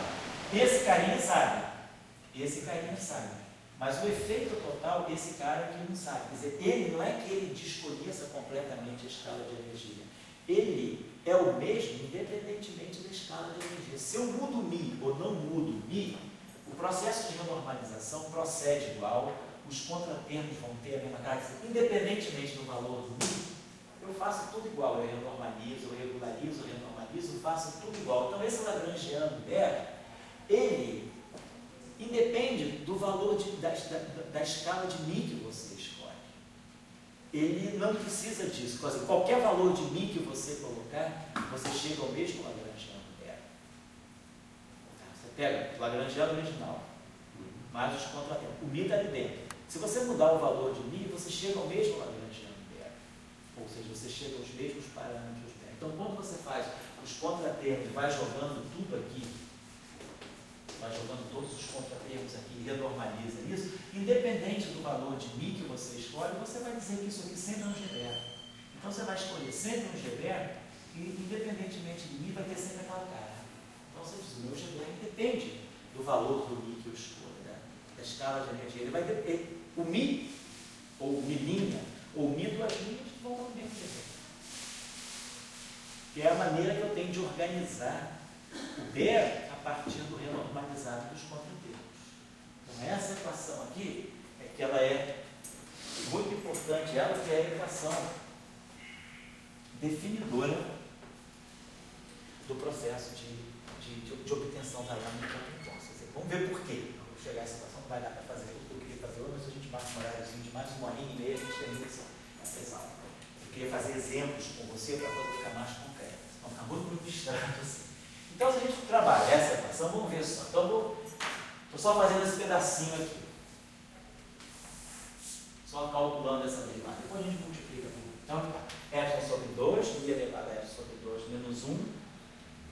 esse carinha sabe, mas o efeito total, esse cara aqui não sabe. Quer dizer, ele não é que ele desconheça completamente a escala de energia, ele é o mesmo independentemente da escala de energia. Se eu mudo Mi ou não mudo Mi, o processo de renormalização procede igual, os contratermos vão ter a mesma característica, independentemente do valor do Mi, eu faço tudo igual, eu renormalizo, eu regularizo, eu renormalizo, faço tudo igual. Então esse Lagrangiano ele independe do valor da escala de Mi que você escolhe. Ele não precisa disso. Qualquer valor de Mi que você colocar, você chega ao mesmo Lagrangiano zero. Você pega o Lagrangiano original, mais os contratempos. O Mi está ali dentro. Se você mudar o valor de Mi, você chega ao mesmo Lagrangiano zero. Ou seja, você chega aos mesmos parâmetros zero. Então, quando você faz os contratermos, vai jogando tudo aqui, vai jogando todos os contratermos aqui e renormaliza isso, independente do valor de Mi que você escolhe, você vai dizer que isso aqui sempre é um Geber. Então você vai escolher sempre um Geber e independentemente de Mi vai ter sempre aquela cara. Então você diz, o meu Geber depende do valor do Mi que eu escolho, né? Da escala de energia. Ele vai depender. O Mi, ou Mi', ou Mi duas linhas, vão ao mesmo Geber. Que é a maneira que eu tenho de organizar o Der a partir do renormalizado dos contratermos. Então essa equação aqui, é que ela é muito importante, ela que é a equação definidora do processo de obtenção da lâmina de contratempo. Vamos ver por quê. Vou chegar a essa equação, não vai dar para fazer tudo que eu queria fazer hoje, mas a gente marca um horáriozinho de mais uma horinha e meia, a gente termina essa aula. Eu queria fazer exemplos com você para poder ficar mais concreto. Então ficar muito abstrato assim. Então, se a gente trabalha essa equação, vamos ver só. Então, estou só fazendo esse pedacinho aqui. Só calculando essa derivada. Depois a gente multiplica tudo. Então, epsilon sobre 2, mi elevado a epsilon sobre 2 menos 1,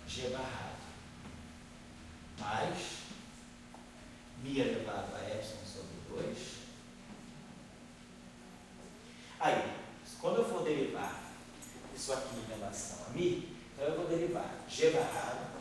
g barrado. Mais mi elevado a epsilon sobre 2. Aí, quando eu for derivar isso aqui em relação a mi, então eu vou derivar g barrado